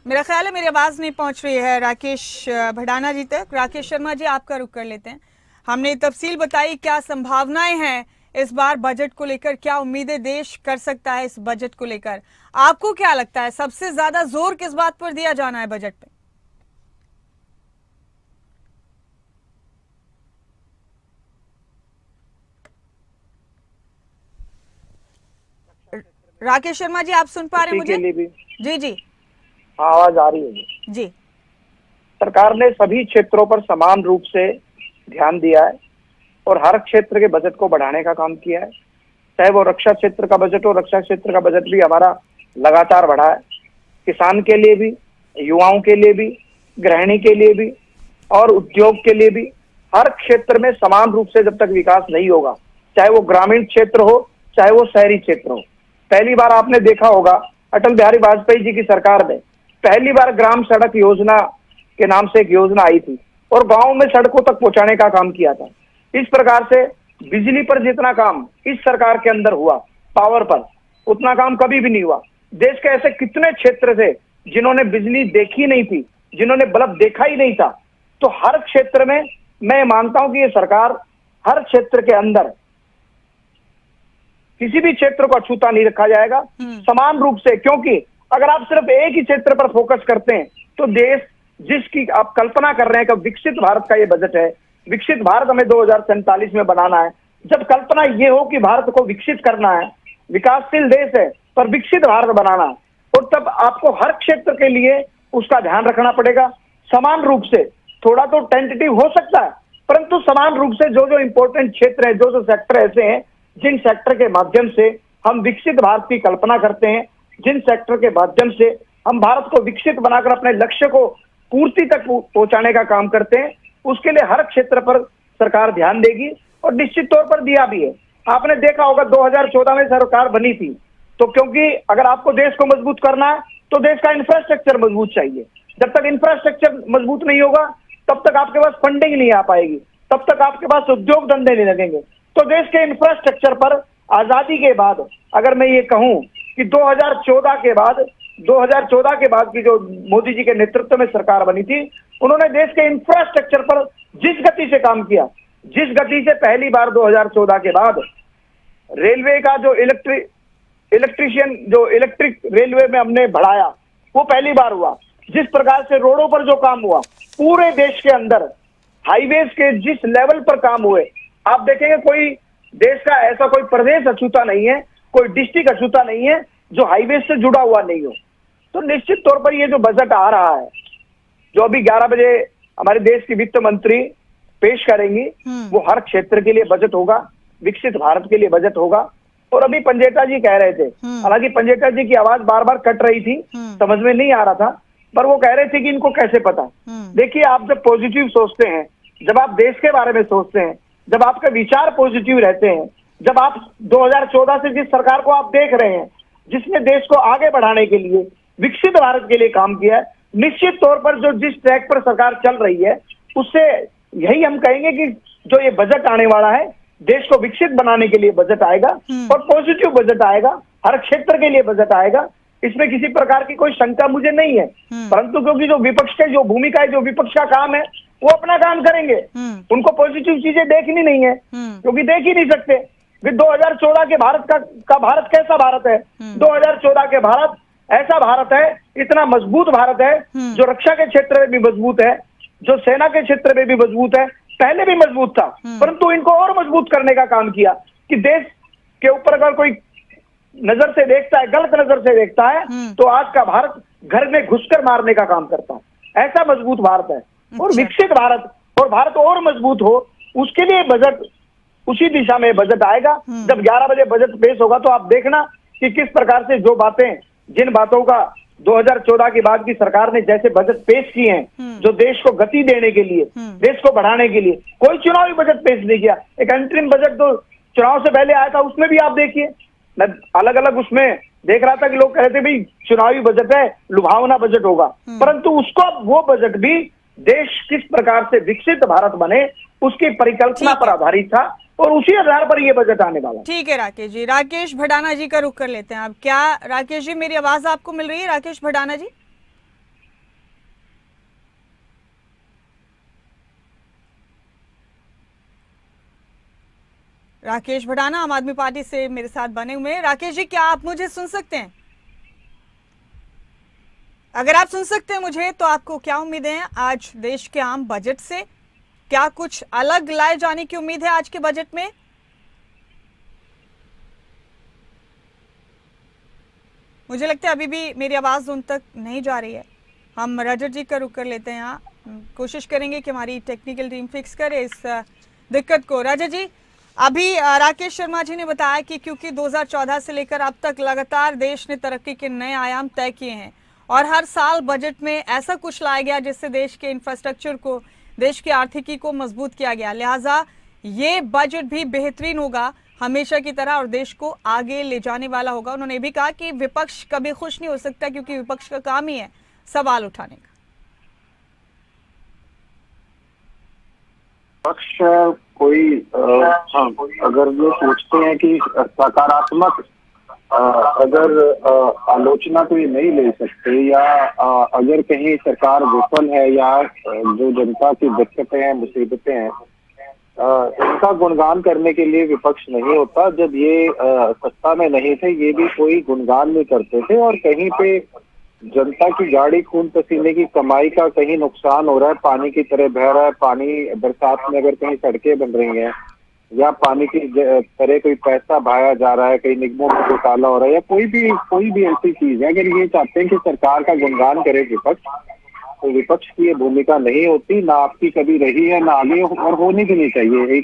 मेरा ख्याल है मेरी आवाज नहीं पहुंच रही है राकेश भड़ाना जी तक। राकेश शर्मा जी, आपका रुख कर लेते हैं। हमने तफसील बताई, क्या संभावनाएं हैं इस बार बजट को लेकर, क्या उम्मीदें देश कर सकता है इस बजट को लेकर। आपको क्या लगता है सबसे ज्यादा जोर किस बात पर दिया जाना है बजट पे? राकेश शर्मा जी, आप सुन पा रहे हैं के लिए मुझे? भी जी जी आवाज आ रही है जी। जी। सरकार ने सभी क्षेत्रों पर समान रूप से ध्यान दिया है और हर क्षेत्र के बजट को बढ़ाने का काम किया है। चाहे वो रक्षा क्षेत्र का बजट हो, रक्षा क्षेत्र का बजट भी हमारा लगातार बढ़ा है। किसान के लिए भी, युवाओं के लिए भी, गृहिणी के लिए भी और उद्योग के लिए भी, हर क्षेत्र में समान रूप से जब तक विकास नहीं होगा, चाहे वो ग्रामीण क्षेत्र हो चाहे वो शहरी क्षेत्र हो। पहली बार आपने देखा होगा अटल बिहारी वाजपेयी जी की सरकार में पहली बार ग्राम सड़क योजना के नाम से एक योजना आई थी और गांव में सड़कों तक पहुंचाने का काम किया था। इस प्रकार से बिजली पर जितना काम इस सरकार के अंदर हुआ, पावर पर, उतना काम कभी भी नहीं हुआ। देश के ऐसे कितने क्षेत्र थे जिन्होंने बिजली देखी नहीं थी, जिन्होंने बल्ब देखा ही नहीं था। तो हर क्षेत्र में मैं मानता हूं कि ये सरकार हर क्षेत्र के अंदर किसी भी क्षेत्र को अछूता नहीं रखा जाएगा, समान रूप से। क्योंकि अगर आप सिर्फ एक ही क्षेत्र पर फोकस करते हैं तो देश जिसकी आप कल्पना कर रहे हैं कि विकसित भारत का ये बजट है, विकसित भारत हमें 2047 में बनाना है। जब कल्पना ये हो कि भारत को विकसित करना है, विकासशील देश है पर विकसित भारत बनाना है, और तब आपको हर क्षेत्र के लिए उसका ध्यान रखना पड़ेगा समान रूप से। थोड़ा तो टेंटेटिव हो सकता है परंतु समान रूप से जो जो इंपॉर्टेंट क्षेत्र है, जो जो सेक्टर ऐसे हैं जिन सेक्टर के माध्यम से हम विकसित भारत की कल्पना करते हैं, जिन सेक्टर के माध्यम से हम भारत को विकसित बनाकर अपने लक्ष्य को पूर्ति तक पहुंचाने का काम करते हैं, उसके लिए हर क्षेत्र पर सरकार ध्यान देगी और निश्चित तौर पर दिया भी है। आपने देखा होगा 2014 में सरकार बनी थी तो क्योंकि अगर आपको देश को मजबूत करना है तो देश का इंफ्रास्ट्रक्चर मजबूत चाहिए। जब तक इंफ्रास्ट्रक्चर मजबूत नहीं होगा तब तक आपके पास फंडिंग नहीं आ पाएगी, तब तक आपके पास उद्योग धंधे नहीं लगेंगे। तो देश के इंफ्रास्ट्रक्चर पर आजादी के बाद अगर मैं ये कहूं कि 2014 के बाद की जो मोदी जी के नेतृत्व में सरकार बनी थी, उन्होंने देश के इंफ्रास्ट्रक्चर पर जिस गति से काम किया, जिस गति से पहली बार 2014 के बाद रेलवे का जो इलेक्ट्रिक रेलवे में हमने बढ़ाया, वो पहली बार हुआ। जिस प्रकार से रोडों पर जो काम हुआ, पूरे देश के अंदर हाईवेज के जिस लेवल पर काम हुए, आप देखेंगे कोई देश का ऐसा कोई प्रदेश अछूता नहीं है, कोई डिस्ट्रिक्ट अछूता नहीं है जो हाईवे से जुड़ा हुआ नहीं हो। तो निश्चित तौर पर ये जो बजट आ रहा है, जो अभी 11 बजे हमारे देश की वित्त मंत्री पेश करेंगी, वो हर क्षेत्र के लिए बजट होगा, विकसित भारत के लिए बजट होगा। और अभी पंजेटा जी कह रहे थे, हालांकि पंजेटा जी की आवाज बार बार कट रही थी, समझ में नहीं आ रहा था, पर वो कह रहे थे कि इनको कैसे पता। देखिए, आप जब पॉजिटिव सोचते हैं, जब आप देश के बारे में सोचते हैं, जब आपके विचार पॉजिटिव रहते हैं, जब आप 2014 से जिस सरकार को आप देख रहे हैं जिसने देश को आगे बढ़ाने के लिए, विकसित भारत के लिए काम किया है, निश्चित तौर पर जो जिस ट्रैक पर सरकार चल रही है उससे यही हम कहेंगे कि जो ये बजट आने वाला है, देश को विकसित बनाने के लिए बजट आएगा और पॉजिटिव बजट आएगा, हर क्षेत्र के लिए बजट आएगा। इसमें किसी प्रकार की कोई शंका मुझे नहीं है। परंतु क्योंकि जो विपक्ष की जो भूमिका है, जो विपक्ष का काम है, वो अपना काम करेंगे, उनको पॉजिटिव चीजें देखनी नहीं है क्योंकि देख ही नहीं सकते। 2014 के भारत का भारत कैसा भारत है? 2014 के भारत ऐसा भारत है, इतना मजबूत भारत है जो रक्षा के क्षेत्र में भी मजबूत है, जो सेना के क्षेत्र में भी मजबूत है, पहले भी मजबूत था, परंतु इनको और मजबूत करने का काम किया कि देश के ऊपर अगर कोई नजर से देखता है, गलत नजर से देखता है, तो आज का भारत घर में घुसकर मारने का काम करता है। ऐसा मजबूत भारत है और विकसित भारत, और भारत और मजबूत हो, उसके लिए बजट, उसी दिशा में बजट आएगा। जब 11 बजे बजट पेश होगा तो आप देखना कि किस प्रकार से जो बातें, जिन बातों का 2014 के बाद की सरकार ने जैसे बजट पेश किए हैं, जो देश को गति देने के लिए, देश को बढ़ाने के लिए, कोई चुनावी बजट पेश नहीं किया। एक अंतरिम बजट तो चुनाव से पहले आया था, उसमें भी आप देखिए, मैं अलग अलग उसमें देख रहा था कि लोग कह रहे थे भाई चुनावी बजट है, लुभावना बजट होगा, परंतु उसको वो बजट भी देश किस प्रकार से विकसित भारत बने उसकी परिकल्पना पर आधारित था और उसी आधार पर ये बजट आने वाला। ठीक है राकेश जी। राकेश भडाना जी का रुख कर लेते हैं। अब क्या राकेश जी, मेरी आवाज आपको मिल रही है? राकेश भडाना जी, राकेश भडाना आम आदमी पार्टी से मेरे साथ बने हुए हैं। राकेश जी, क्या आप मुझे सुन सकते हैं? अगर आप सुन सकते हैं मुझे, तो आपको क्या उम्मीदें हैं आज देश के आम बजट से? क्या कुछ अलग लाए जाने की उम्मीद है आज के बजट में? मुझे लगता है अभी भी मेरी आवाज़ उन तक नहीं जा रही है। हम रजत जी का रुख कर लेते हैं यहाँ। कोशिश करेंगे कि हमारी टेक्निकल टीम फिक्स करे इस दिक्कत को। रजत जी, अभी राकेश शर्मा जी ने बताया कि क्योंकि 2014 से लेकर अब तक लगातार देश ने तरक्की के नए आयाम तय किए हैं और हर साल बजट में ऐसा कुछ लाया गया जिससे देश के इंफ्रास्ट्रक्चर को, देश की आर्थिकी को मजबूत किया गया, लिहाजा ये बजट भी बेहतरीन होगा हमेशा की तरह और देश को आगे ले जाने वाला होगा। उन्होंने ये भी कहा कि विपक्ष कभी खुश नहीं हो सकता क्योंकि विपक्ष का काम ही है सवाल उठाने का। पक्ष कोई अगर ये सोचते हैं कि सकारात्मक अगर आलोचना कोई नहीं ले सकते या अगर कहीं सरकार विफल है या जो जनता की दिक्कतें हैं, मुसीबतें हैं, इनका गुणगान करने के लिए विपक्ष नहीं होता। जब ये सत्ता में नहीं थे ये भी कोई गुणगान नहीं करते थे और कहीं पे जनता की गाड़ी खून पसीने की कमाई का कहीं नुकसान हो रहा है, पानी की तरह बह रहा है, पानी बरसात में अगर कहीं सड़कें बन रही हैं या पानी की तरह कोई पैसा बहाया जा रहा है, कहीं निगमों में घोटाला हो रहा है या कोई भी ऐसी चीज है, अगर ये चाहते हैं कि सरकार का गुणगान करे विपक्ष, तो विपक्ष की ये भूमिका नहीं होती, ना आपकी कभी रही है, ना आगे और होनी भी नहीं चाहिए।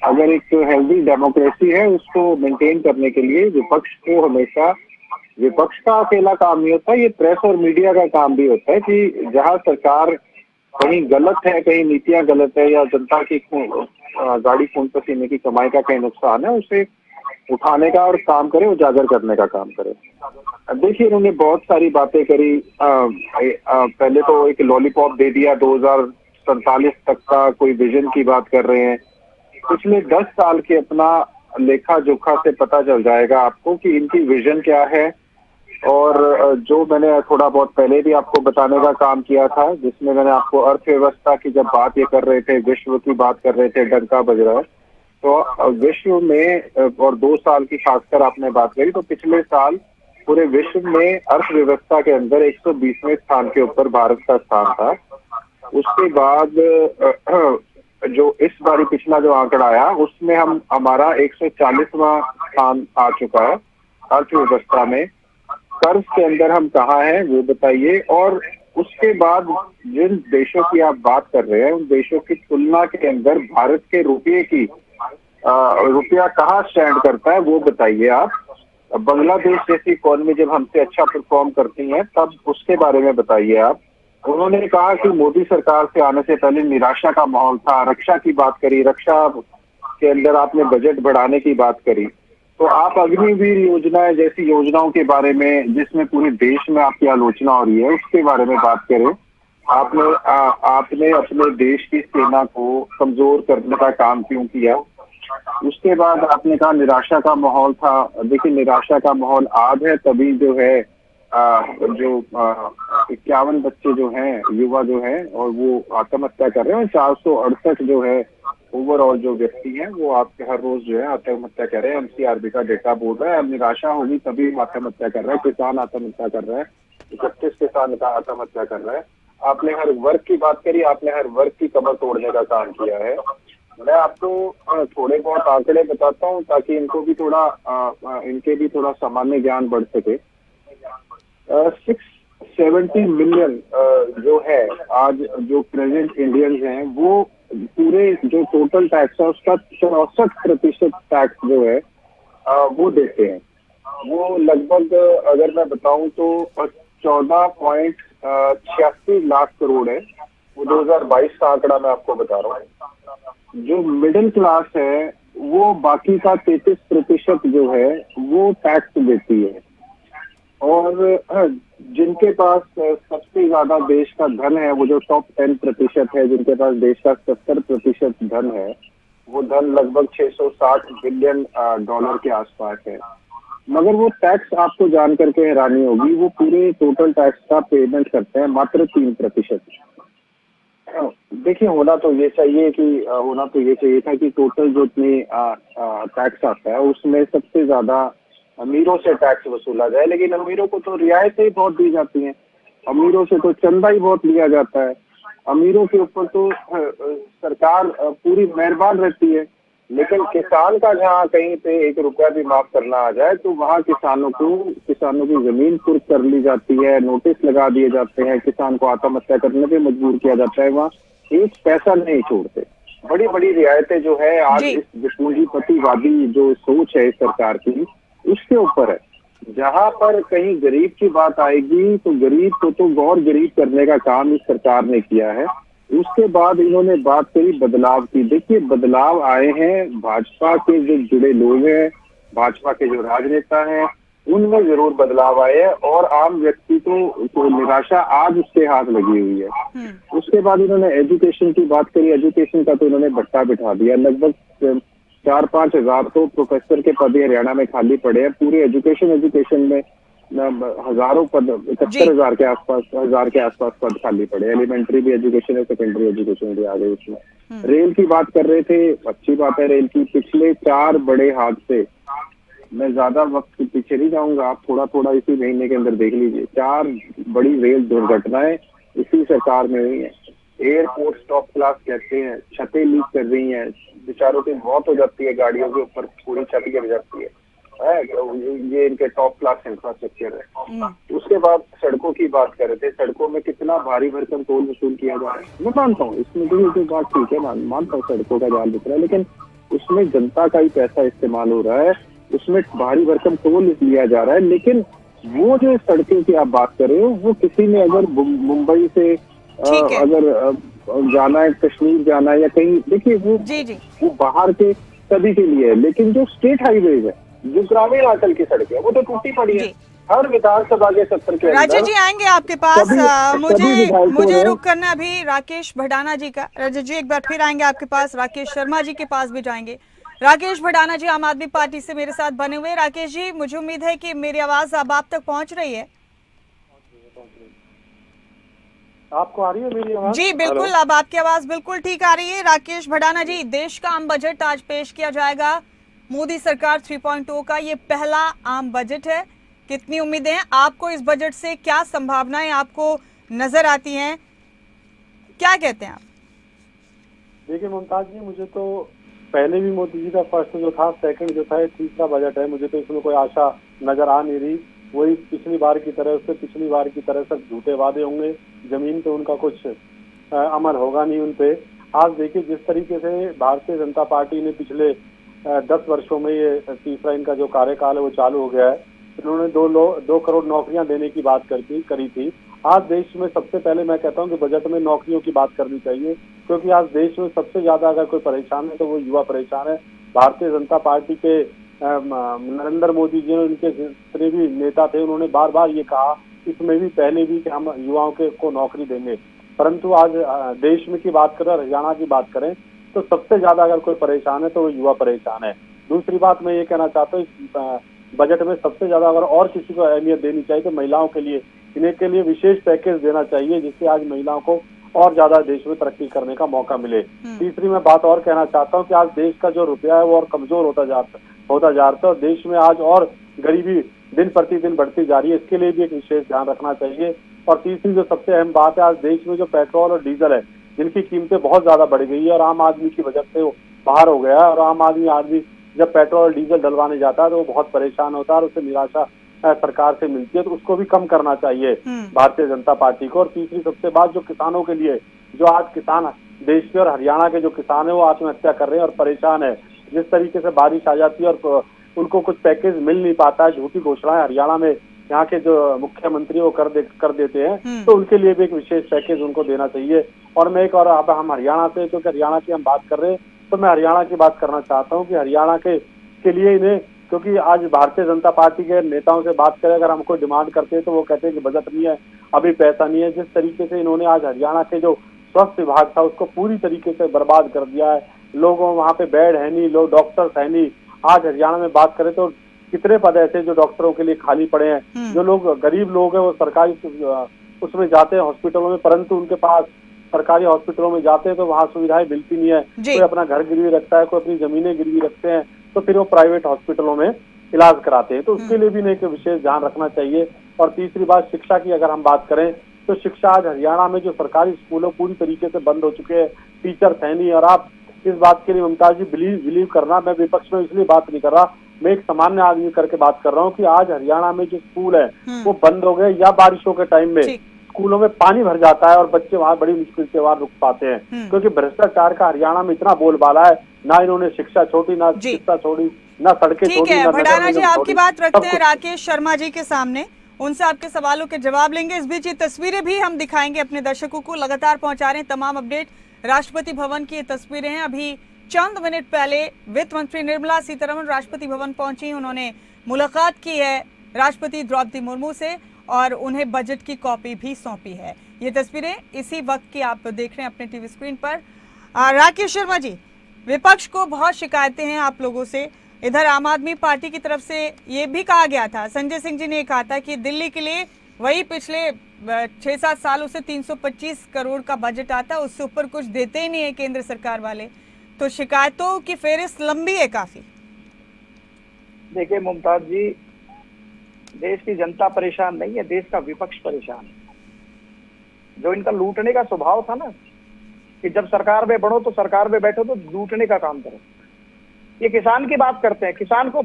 अगर एक हेल्दी डेमोक्रेसी है उसको मेंटेन करने के लिए विपक्ष को हमेशा, विपक्ष का अकेला काम नहीं होता, ये प्रेस और मीडिया का काम भी होता है कि जहां सरकार कहीं गलत है, कहीं नीतियां गलत है या जनता की गाड़ी खून पसीने की कमाई का कहीं नुकसान है, उसे उठाने का और काम करे, उजागर करने का काम करे। देखिए उन्होंने बहुत सारी बातें करी। पहले तो एक लॉलीपॉप दे दिया, 2047 तक का कोई विजन की बात कर रहे हैं। पिछले 10 साल के अपना लेखा जोखा से पता चल जाएगा आपको कि इनकी विजन क्या है। और जो मैंने थोड़ा बहुत पहले भी आपको बताने का काम किया था, जिसमें मैंने आपको अर्थव्यवस्था की जब बात ये कर रहे थे, विश्व की बात कर रहे थे, डंका बज रहा है, तो विश्व में और 2 साल की खासकर आपने बात करी, तो पिछले साल पूरे विश्व में अर्थव्यवस्था के अंदर 120वें स्थान के ऊपर भारत का स्थान था। उसके बाद जो इस बारी पिछला जो आंकड़ा आया उसमें हमारा 140वां स्थान आ चुका है अर्थव्यवस्था में। कर्ज के अंदर हम कहाँ हैं वो बताइए। और उसके बाद जिन देशों की आप बात कर रहे हैं उन देशों की तुलना के अंदर भारत के रुपया कहाँ स्टैंड करता है वो बताइए आप। बांग्लादेश जैसी इकोनॉमी जब हमसे अच्छा परफॉर्म करती है तब उसके बारे में बताइए आप। उन्होंने कहा कि मोदी सरकार से आने से पहले निराशा का माहौल था, रक्षा की बात करी, रक्षा के अंदर आपने बजट बढ़ाने की बात करी। तो आप अग्निवीर योजना जैसी योजनाओं के बारे में जिसमें पूरे देश में आपकी आलोचना हो रही है उसके बारे में बात करें। आपने अपने देश की सेना को कमजोर करने का काम क्यों किया। उसके बाद आपने कहा निराशा का माहौल था। देखिए निराशा का माहौल आज है तभी जो है जो 51 बच्चे जो हैं, युवा जो हैं, और वो आत्महत्या कर रहे हैं। 468 जो है ओवरऑल जो व्यक्ति हैं वो आपके हर रोज जो है आत्महत्या कर रहे हैं। एमसीआरबी का डेटा बोल रहा है। अब निराशा होगी तभी आत्महत्या कर रहा है। किसान आत्महत्या कर रहा है, 31 किसान का आत्महत्या कर रहा है। आपने हर वर्ग की बात करी, आपने हर वर्ग की कमर तोड़ने का काम किया है। मैं आपको थोड़े बहुत आंकड़े बताता हूँ ताकि इनके भी थोड़ा सामान्य ज्ञान बढ़ सके। 670 मिलियन जो है आज जो प्रेजेंट इंडियंस हैं वो पूरे जो टोटल टैक्स है उसका 64% टैक्स जो है वो देते हैं। वो लगभग अगर मैं बताऊं तो 14.86 लाख करोड़ है। वो 2022 का आंकड़ा मैं आपको बता रहा हूँ। जो मिडिल क्लास है वो बाकी का 33% जो है वो टैक्स देती है। और जिनके पास सबसे ज्यादा देश का धन है, वो जो टॉप 10% है, जिनके पास देश का 70% धन है, वो धन लगभग 660 बिलियन डॉलर के आसपास है। मगर वो टैक्स आपको जान करके हैरानी होगी, वो पूरे टोटल टैक्स का पेमेंट करते हैं मात्र 3%। देखिए होना तो ये चाहिए था कि टोटल जो इतनी टैक्स आता है उसमें सबसे ज्यादा अमीरों से टैक्स वसूला जाए, लेकिन अमीरों को तो रियायतें ही बहुत दी जाती हैं। अमीरों से तो चंदा ही बहुत लिया जाता है। अमीरों के ऊपर तो सरकार पूरी मेहरबान रहती है। लेकिन किसान का जहाँ कहीं पे 1 रुपया भी माफ करना आ जाए तो वहाँ किसानों की जमीन कुर्क कर ली जाती है, नोटिस लगा दिए जाते हैं, किसान को आत्महत्या करने पे मजबूर किया जाता है, वहाँ एक पैसा नहीं छोड़ते। बड़ी बड़ी रियायतें जो है आज जी। इस जो पूंजीपतिवादी जो सोच है इस सरकार की, उसके ऊपर है। जहाँ पर कहीं गरीब की बात आएगी तो गरीब को तो और गरीब करने का काम इस सरकार ने किया है। उसके बाद इन्होंने बात करी बदलाव की। देखिए बदलाव आए हैं, भाजपा के जो जुड़े लोग हैं, भाजपा के जो राजनेता हैं, उनमें जरूर बदलाव आए हैं और आम व्यक्ति को निराशा आज उसके हाथ लगी हुई है। उसके बाद इन्होंने एजुकेशन की बात करी। एजुकेशन का तो इन्होंने भट्टा बिठा दिया। लगभग 4-5 हजार तो प्रोफेसर के पद हरियाणा में खाली पड़े हैं। पूरे एजुकेशन में हजारों पद, 71,000 के आसपास पद खाली पड़े। एलिमेंट्री भी एजुकेशन है, सेकेंडरी एजुकेशन भी आ गई उसमें। रेल की बात कर रहे थे, अच्छी बात है रेल की। पिछले 4 बड़े हादसे, मैं ज्यादा वक्त पीछे नहीं जाऊंगा, आप थोड़ा इसी महीने के अंदर देख लीजिए। 4 बड़ी रेल दुर्घटनाएं इसी सरकार में हुई है। एयरपोर्ट टॉप क्लास कहते हैं, छतें लीक कर रही हैं, बेचारों की मौत हो जाती है, गाड़ियों के ऊपर पूरी छत गिर जाती है। ये इनके टॉप क्लास इंफ्रास्ट्रक्चर है। उसके बाद सड़कों की बात कर रहे थे। सड़कों में कितना भारी भरकम टोल वसूल किया जा रहा है। मैं मानता हूँ इसमें तो बात ठीक है, मानता हूँ सड़कों का जाल बिक रहा है, लेकिन उसमें जनता का ही पैसा इस्तेमाल हो रहा है, उसमें भारी भरकम टोल लिया जा रहा है। लेकिन वो जो सड़कों की आप बात कर रहे हो, वो किसी ने अगर मुंबई से अगर जाना है, कश्मीर जाना है या कहीं, देखिए वो बाहर के सभी के लिए है। लेकिन जो स्टेट हाईवेज है, जो ग्रामीण अंचल की सड़कें है, वो तो टूटी पड़ी है। हर विधानसभा के सत्र के राजेश जी आएंगे आपके पास। मुझे रुक करना अभी राकेश भडाना जी का। राजेश जी एक बार फिर आएंगे आपके पास, राकेश शर्मा जी के पास भी जाएंगे। राकेश भडाना जी आम आदमी पार्टी से मेरे साथ बने हुए। राकेश जी, मुझे उम्मीद है कि मेरी आवाज अब आप तक पहुंच रही है। आपको आ रही है मेरी आवाज? जी बिल्कुल, अब आपकी आवाज बिल्कुल ठीक आ रही है। राकेश भडाना जी, देश का आम बजट आज पेश किया जाएगा। मोदी सरकार 3.0 का ये पहला आम बजट है। कितनी उम्मीदें हैं आपको इस बजट से? क्या संभावनाएं आपको नजर आती हैं? क्या कहते हैं आप? देखिए मुमताज जी, मुझे तो पहले भी मोदी जी का फर्स्ट जो था, सेकंड जो था, तीसरा बजट है, मुझे तो इसमें कोई आशा नजर आ नहीं रही। वही पिछली बार की तरह, उससे पिछली बार की तरह सब झूठे वादे होंगे, जमीन पे उनका कुछ अमल होगा नहीं उन पे। आज देखिए जिस तरीके से भारतीय जनता पार्टी ने पिछले 10 वर्षों में ये तीसरा इनका जो कार्यकाल है वो चालू हो गया है। इन्होंने 2 करोड़ नौकरियां देने की बात करी थी। आज देश में सबसे पहले मैं कहता हूं कि बजट में नौकरियों की बात करनी चाहिए, क्योंकि आज देश में सबसे ज्यादा अगर कोई परेशान है तो वो युवा परेशान है। भारतीय जनता पार्टी के नरेंद्र मोदी जी, उनके जितने भी नेता थे, उन्होंने बार बार ये कहा, इसमें भी पहले भी कि हम युवाओं को नौकरी देंगे। परंतु आज देश में की बात करें, हरियाणा की बात करें, तो सबसे ज्यादा अगर कोई परेशान है तो वो युवा परेशान है। दूसरी बात मैं ये कहना चाहता हूँ, बजट में सबसे ज्यादा अगर और किसी को अहमियत देनी चाहिए तो महिलाओं के लिए, इन्हें के लिए विशेष पैकेज देना चाहिए, जिससे आज महिलाओं को और ज्यादा देश में तरक्की करने का मौका मिले। तीसरी मैं बात और कहना चाहता हूँ कि आज देश का जो रुपया है वो और कमजोर होता जा रहा है और देश में आज और गरीबी दिन प्रतिदिन बढ़ती जा रही है। इसके लिए भी एक विशेष ध्यान रखना चाहिए। और तीसरी जो सबसे अहम बात है, आज देश में जो पेट्रोल और डीजल है, जिनकी कीमतें बहुत ज्यादा बढ़ गई है और आम आदमी की वजह से वो बाहर हो गया है। और आम आदमी जब पेट्रोल और डीजल डलवाने जाता है तो वो बहुत परेशान होता है और उससे निराशा सरकार से मिलती है, तो उसको भी कम करना चाहिए भारतीय जनता पार्टी को। और तीसरी सबसे बात जो किसानों के लिए, जो आज किसान देश के और हरियाणा के जो किसान है वो आत्महत्या कर रहे हैं और परेशान है। जिस तरीके से बारिश आ जाती है और उनको कुछ पैकेज मिल नहीं पाता है, झूठी घोषणाएं हरियाणा में यहाँ के जो मुख्यमंत्री वो कर देते हैं, तो उनके लिए भी एक विशेष पैकेज उनको देना चाहिए। और मैं एक और, अब हम हरियाणा से, क्योंकि हरियाणा की हम बात कर रहे हैं, तो मैं हरियाणा की बात करना चाहता हूँ कि हरियाणा के लिए इन्हें, क्योंकि आज भारतीय जनता पार्टी के नेताओं से बात करें, अगर हम कोई डिमांड करते हैं तो वो कहते हैं कि बजट नहीं है, अभी पैसा नहीं है। जिस तरीके से इन्होंने आज हरियाणा के जो स्वास्थ्य विभाग था उसको पूरी तरीके से बर्बाद कर दिया है। लोगों वहाँ पे बेड है नहीं, लोग डॉक्टर्स है नहीं। आज हरियाणा में बात करें तो कितने पद ऐसे जो डॉक्टरों के लिए खाली पड़े हैं। जो लोग गरीब लोग हैं वो सरकारी उसमें जाते हैं हॉस्पिटलों में, परंतु उनके पास सरकारी हॉस्पिटलों में जाते हैं तो वहाँ सुविधाएं मिलती नहीं है। कोई अपना घर गिरवी रखता है, कोई अपनी जमीनें गिरवी रखते हैं, तो फिर वो प्राइवेट हॉस्पिटलों में इलाज कराते हैं। तो उसके लिए भी एक विशेष ध्यान रखना चाहिए। और तीसरी बात शिक्षा की अगर हम बात करें तो शिक्षा आज हरियाणा में जो सरकारी स्कूल है पूरी तरीके से बंद हो चुके हैं, टीचर्स है नहीं। और आप इस बात के लिए मुमताज जी बिलीव करना, मैं विपक्ष में इसलिए बात नहीं कर रहा, मैं एक सामान्य आदमी करके बात कर रहा हूँ कि आज हरियाणा में जो स्कूल है वो बंद हो गए, या बारिशों के टाइम में स्कूलों में पानी भर जाता है और बच्चे वहाँ बड़ी मुश्किल से वहाँ रुक पाते हैं, क्योंकि भ्रष्टाचार का हरियाणा में इतना बोलबाला है, ना इन्होंने शिक्षा छोड़ी, ना चिकित्सा छोड़ी, ना सड़कें छोड़ी। ठीक है भडाना जी, आपकी बात रखते हैं राकेश शर्मा जी के सामने, उनसे आपके सवालों के जवाब लेंगे। इस बीच ये तस्वीरें भी हम दिखाएंगे अपने दर्शकों को, लगातार पहुंचा रहे हैं तमाम अपडेट। राष्ट्रपति भवन की ये तस्वीरें हैं, अभी चंद मिनट पहले वित्त मंत्री निर्मला सीतारमण राष्ट्रपति भवन पहुंची, उन्होंने मुलाकात की है राष्ट्रपति द्रौपदी मुर्मू से और उन्हें बजट की कॉपी भी सौंपी है। ये तस्वीरें इसी वक्त की आप देख रहे हैं अपने टीवी स्क्रीन पर। राकेश शर्मा जी, विपक्ष को बहुत शिकायतें हैं आप लोगों से, इधर आम आदमी पार्टी की तरफ से ये भी कहा गया था, संजय सिंह जी ने कहा था कि दिल्ली के लिए वही पिछले 6-7 सालों से 325 करोड़ का बजट आता है, उससे ऊपर कुछ देते ही नहीं है केंद्र सरकार वाले, तो शिकायतों की फेहरिस्त लंबी है काफी। देखिए मुमताज जी, देश की जनता परेशान नहीं है, देश का विपक्ष परेशान है। जो इनका लूटने का स्वभाव था ना, कि जब सरकार में बढ़ो तो सरकार में बैठो तो लूटने का काम करो। ये किसान की बात करते हैं, किसान को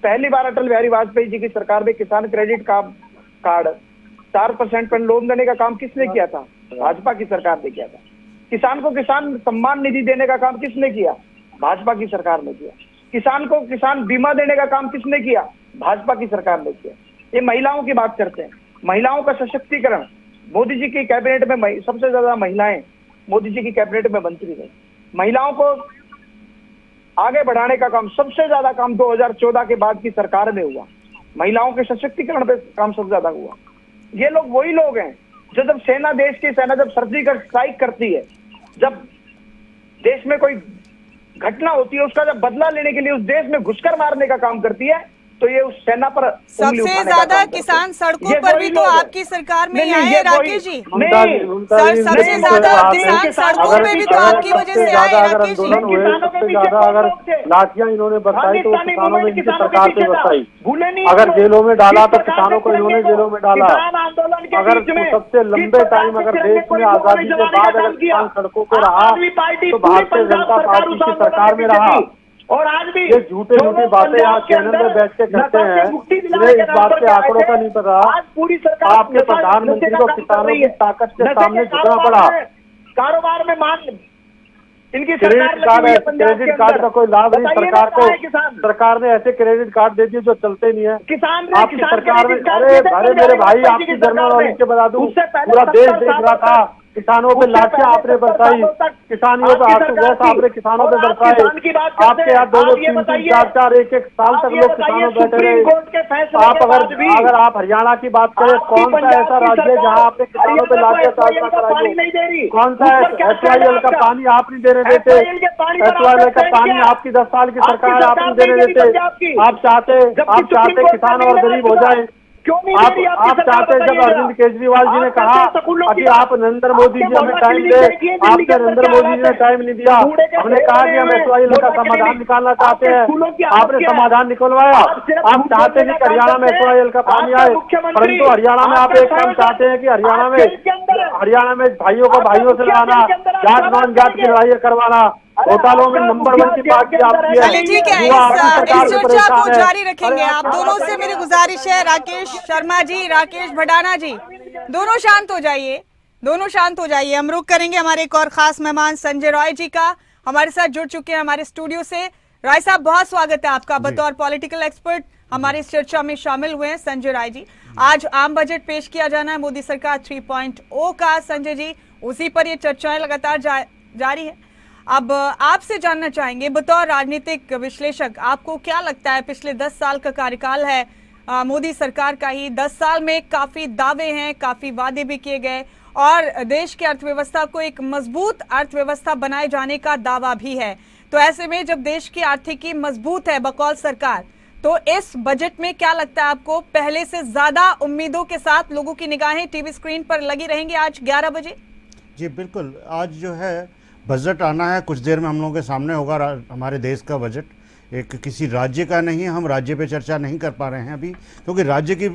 पहली बार अटल बिहारी वाजपेयी जी की सरकार में किसान क्रेडिट कार्ड 4% पर लोन देने का काम किसने किया था? भाजपा की सरकार ने किया था। किसान को किसान सम्मान निधि देने का काम किसने किया? भाजपा की सरकार ने किया। किसान को किसान बीमा देने का काम किसने किया? भाजपा की सरकार ने किया। ये महिलाओं की बात करते हैं, महिलाओं का सशक्तिकरण, मोदी जी की कैबिनेट में सबसे ज्यादा महिलाएं मोदी जी की कैबिनेट में मंत्री रही। महिलाओं को आगे बढ़ाने का काम, सबसे ज्यादा काम 2014 के बाद की सरकार में हुआ। महिलाओं के सशक्तिकरण पे काम सबसे ज्यादा हुआ। ये लोग वही लोग हैं जो जब सेना, देश की सेना जब सर्जिकल स्ट्राइक करती है, जब देश में कोई घटना होती है, उसका जब बदला लेने के लिए उस देश में घुसकर मारने का काम करती है, तो ये उस सेना पर सबसे ज्यादा किसान सड़कों पर भी तो आपकी सरकार में आए हैं राकेश जी। सबसे ज्यादा किसान सड़कों पे भी तो आपकी वजह से आए राकेश जी। सबसे ज्यादा अगर लाठियां इन्होंने बरसाई तो किसानों में इनकी सरकार पे बरसाई, अगर जेलों में डाला तो किसानों को इन्होंने जेलों में डाला। अगर सबसे लंबे टाइम अगर देश में आजादी के बाद अगर किसान सड़कों पे रहा तो भारतीय जनता पार्टी की सरकार में रहा। और आज भी ये झूठे बातें यहाँ चैनल में बैठ के करते हैं, इन्हें इस बात के आंकड़ों का नहीं पता। आज पूरी सरकार आपके प्रधानमंत्री को किसानों की ताकत के सामने झुकना पड़ा। कारोबार में मान इनकी क्रेडिट कार्ड का कोई लाभ नहीं सरकार को। सरकार ने ऐसे क्रेडिट कार्ड दे दिए जो चलते नहीं है। आपकी सरकार में अरे मेरे भाई, आपकी जर्नल नॉलेज के बता दूं, पूरा देश देख रहा था। किसानों पे लाठियां आपने बरसाई, किसानियों पे आंसू गैस आपने किसानों पे बरसाए। आपके यहाँ 2-2, 3-3, 4-4, 1-1 साल तक लोग किसानों बैठे रहे। आप अगर आप हरियाणा की बात करें, कौन सा ऐसा राज्य है जहाँ आपने किसानों पे लाठियां चार्ज कराई? कौन सा है? SYL का पानी आप नहीं देने देते। SYL का पानी आपकी 10 साल की सरकार आप नहीं देने देते। आप चाहते किसान और गरीब हो जाए। आप चाहते जब अरविंद केजरीवाल जी ने कहा कि आप नरेंद्र मोदी जी हमें टाइम दे, आपने नरेंद्र मोदी जी ने टाइम नहीं दिया। हमने कहा कि हम SYL का समाधान निकालना चाहते हैं, आपने समाधान निकलवाया। आप चाहते हैं कि हरियाणा में SYL का पानी आए, परंतु हरियाणा में आप एक काम चाहते हैं कि हरियाणा में भाइयों को भाइयों से लड़ाना, जात नॉन जात की लड़ाई करवाना, घोटालों में नंबर 1 की पार्टी आपकी है। ठीक है, इस चर्चा को जारी रखेंगे। आप दोनों से मेरी गुजारिश है, राकेश शर्मा जी, राकेश भडाना जी, दोनों शांत हो जाइए, दोनों शांत हो जाइए। हम रुक करेंगे हमारे एक और खास मेहमान संजय रॉय जी का, हमारे साथ जुड़ चुके हैं हमारे स्टूडियो से। राय साहब, बहुत स्वागत है आपका, बतौर पॉलिटिकल एक्सपर्ट हमारी इस चर्चा में शामिल हुए हैं संजय राय जी। आज आम बजट पेश किया जाना है मोदी सरकार 3.0 का, संजय जी उसी पर ये चर्चाएं लगातार जारी है। अब आपसे जानना चाहेंगे, बतौर राजनीतिक विश्लेषक, आपको क्या लगता है पिछले 10 साल का कार्यकाल है मोदी सरकार का ही, 10 साल में काफी दावे हैं, काफी वादे भी किए गए और देश की अर्थव्यवस्था को एक मजबूत अर्थव्यवस्था बनाए जाने का दावा भी है। तो ऐसे में जब देश की आर्थिकी मजबूत है बकौल सरकार, तो इस बजट में क्या लगता है आपको, पहले से ज्यादा उम्मीदों के साथ लोगों की निगाहें टीवी स्क्रीन पर लगी रहेंगी आज 11 बजे? जी बिल्कुल, आज जो है बजट आना है, कुछ देर में हम लोगों के सामने होगा हमारे देश का बजट। एक किसी राज्य का नहीं है। हम राज्य पे चर्चा नहीं कर पा रहे हैं अभी, क्योंकि राज्य की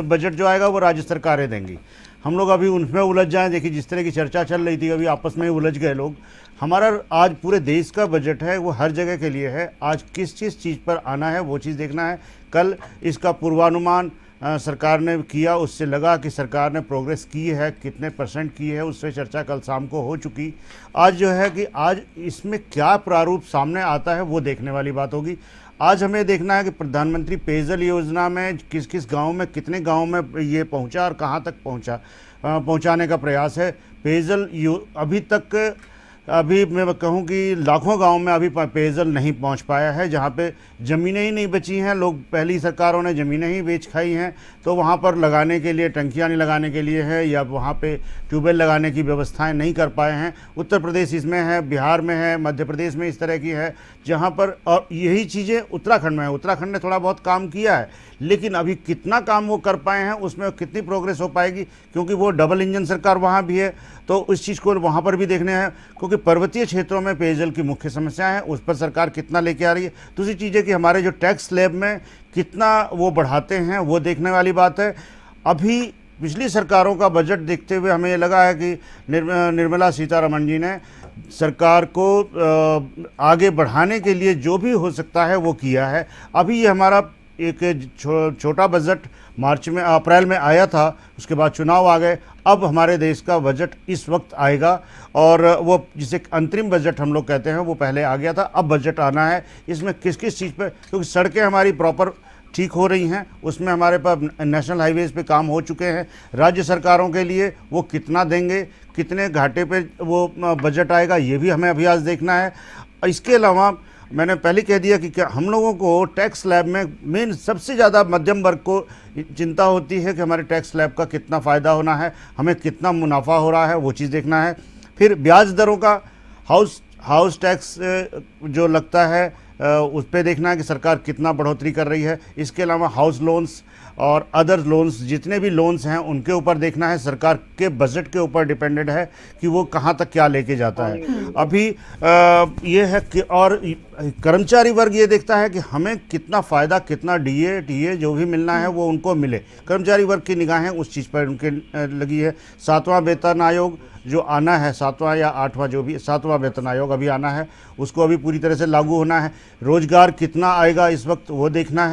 बजट जो आएगा वो राज्य सरकारें देंगी। हम लोग अभी उनमें उलझ जाएं। देखिए जिस तरह की चर्चा चल रही थी, अभी आपस में ही उलझ गए लोग। हमारा आज पूरे देश का बजट है, वो हर जगह के लिए है। आज किस चीज़ पर आना है वो चीज़ देखना है। कल इसका पूर्वानुमान सरकार ने किया, उससे लगा कि सरकार ने प्रोग्रेस की है, कितने % की है, उससे चर्चा कल शाम को हो चुकी। आज जो है कि आज इसमें क्या प्रारूप सामने आता है वो देखने वाली बात होगी। आज हमें देखना है कि प्रधानमंत्री पेयजल योजना में किस किस गांव में, कितने गांव में ये पहुंचा और कहां तक पहुंचाने का प्रयास है। अभी मैं कहूं कि लाखों गांव में अभी पेयजल नहीं पहुंच पाया है, जहां पे ज़मीनें ही नहीं बची हैं। लोग, पहली सरकारों ने ज़मीनें ही बेच खाई हैं, तो वहां पर लगाने के लिए टंकियां नहीं लगाने के लिए है, या वहां पे ट्यूबवेल लगाने की व्यवस्थाएं नहीं कर पाए हैं। उत्तर प्रदेश इसमें है, बिहार में है, मध्य प्रदेश में इस तरह की है जहां पर, और यही चीज़ें उत्तराखंड में है। उत्तराखंड ने थोड़ा बहुत काम किया है, लेकिन अभी कितना काम वो कर पाए हैं, उसमें कितनी प्रोग्रेस हो पाएगी, क्योंकि वो डबल इंजन सरकार वहाँ भी है, तो उस चीज़ को वहाँ पर भी देखने हैं। क्योंकि पर्वतीय क्षेत्रों में पेयजल की मुख्य समस्या है, उस पर सरकार कितना लेके आ रही है। दूसरी चीज़ है कि हमारे जो टैक्स स्लैब में कितना वो बढ़ाते हैं, वो देखने वाली बात है। अभी पिछली सरकारों का बजट देखते हुए हमें ये लगा है कि निर्मला सीतारमण जी ने सरकार को आगे बढ़ाने के लिए जो भी हो सकता है वो किया है। अभी ये हमारा एक छोटा बजट अप्रैल में आया था, उसके बाद चुनाव आ गए। अब हमारे देश का बजट इस वक्त आएगा, और वो जिसे अंतरिम बजट हम लोग कहते हैं वो पहले आ गया था, अब बजट आना है। इसमें किस किस चीज़ पर, क्योंकि सड़कें हमारी प्रॉपर ठीक हो रही हैं, उसमें हमारे पास नेशनल हाईवेज़ पे काम हो चुके हैं। राज्य सरकारों के लिए वो कितना देंगे, कितने घाटे पे वो बजट आएगा, ये भी हमें अभी आज देखना है। इसके अलावा मैंने पहले कह दिया कि क्या हम लोगों को टैक्स स्लैब में मेन सबसे ज़्यादा मध्यम वर्ग को चिंता होती है कि हमारे टैक्स स्लैब का कितना फ़ायदा होना है, हमें कितना मुनाफा हो रहा है, वो चीज़ देखना है। फिर ब्याज दरों का हाउस टैक्स जो लगता है उस पर देखना है कि सरकार कितना बढ़ोतरी कर रही है। इसके अलावा हाउस लोन्स और अदर लोन्स, जितने भी लोन्स हैं उनके ऊपर देखना है। सरकार के बजट के ऊपर डिपेंडेंट है कि वो कहाँ तक क्या लेके जाता है। अभी ये है कि, और कर्मचारी वर्ग ये देखता है कि हमें कितना फ़ायदा, कितना डीए टीए जो भी मिलना है वो उनको मिले। कर्मचारी वर्ग की निगाहें उस चीज़ पर उनके लगी है। 7वां वेतन आयोग जो आना है, 7वां या 8वां, जो भी 7वां वेतन आयोग अभी आना है, उसको अभी पूरी तरह से लागू होना है। रोजगार कितना आएगा इस वक्त वो देखना है।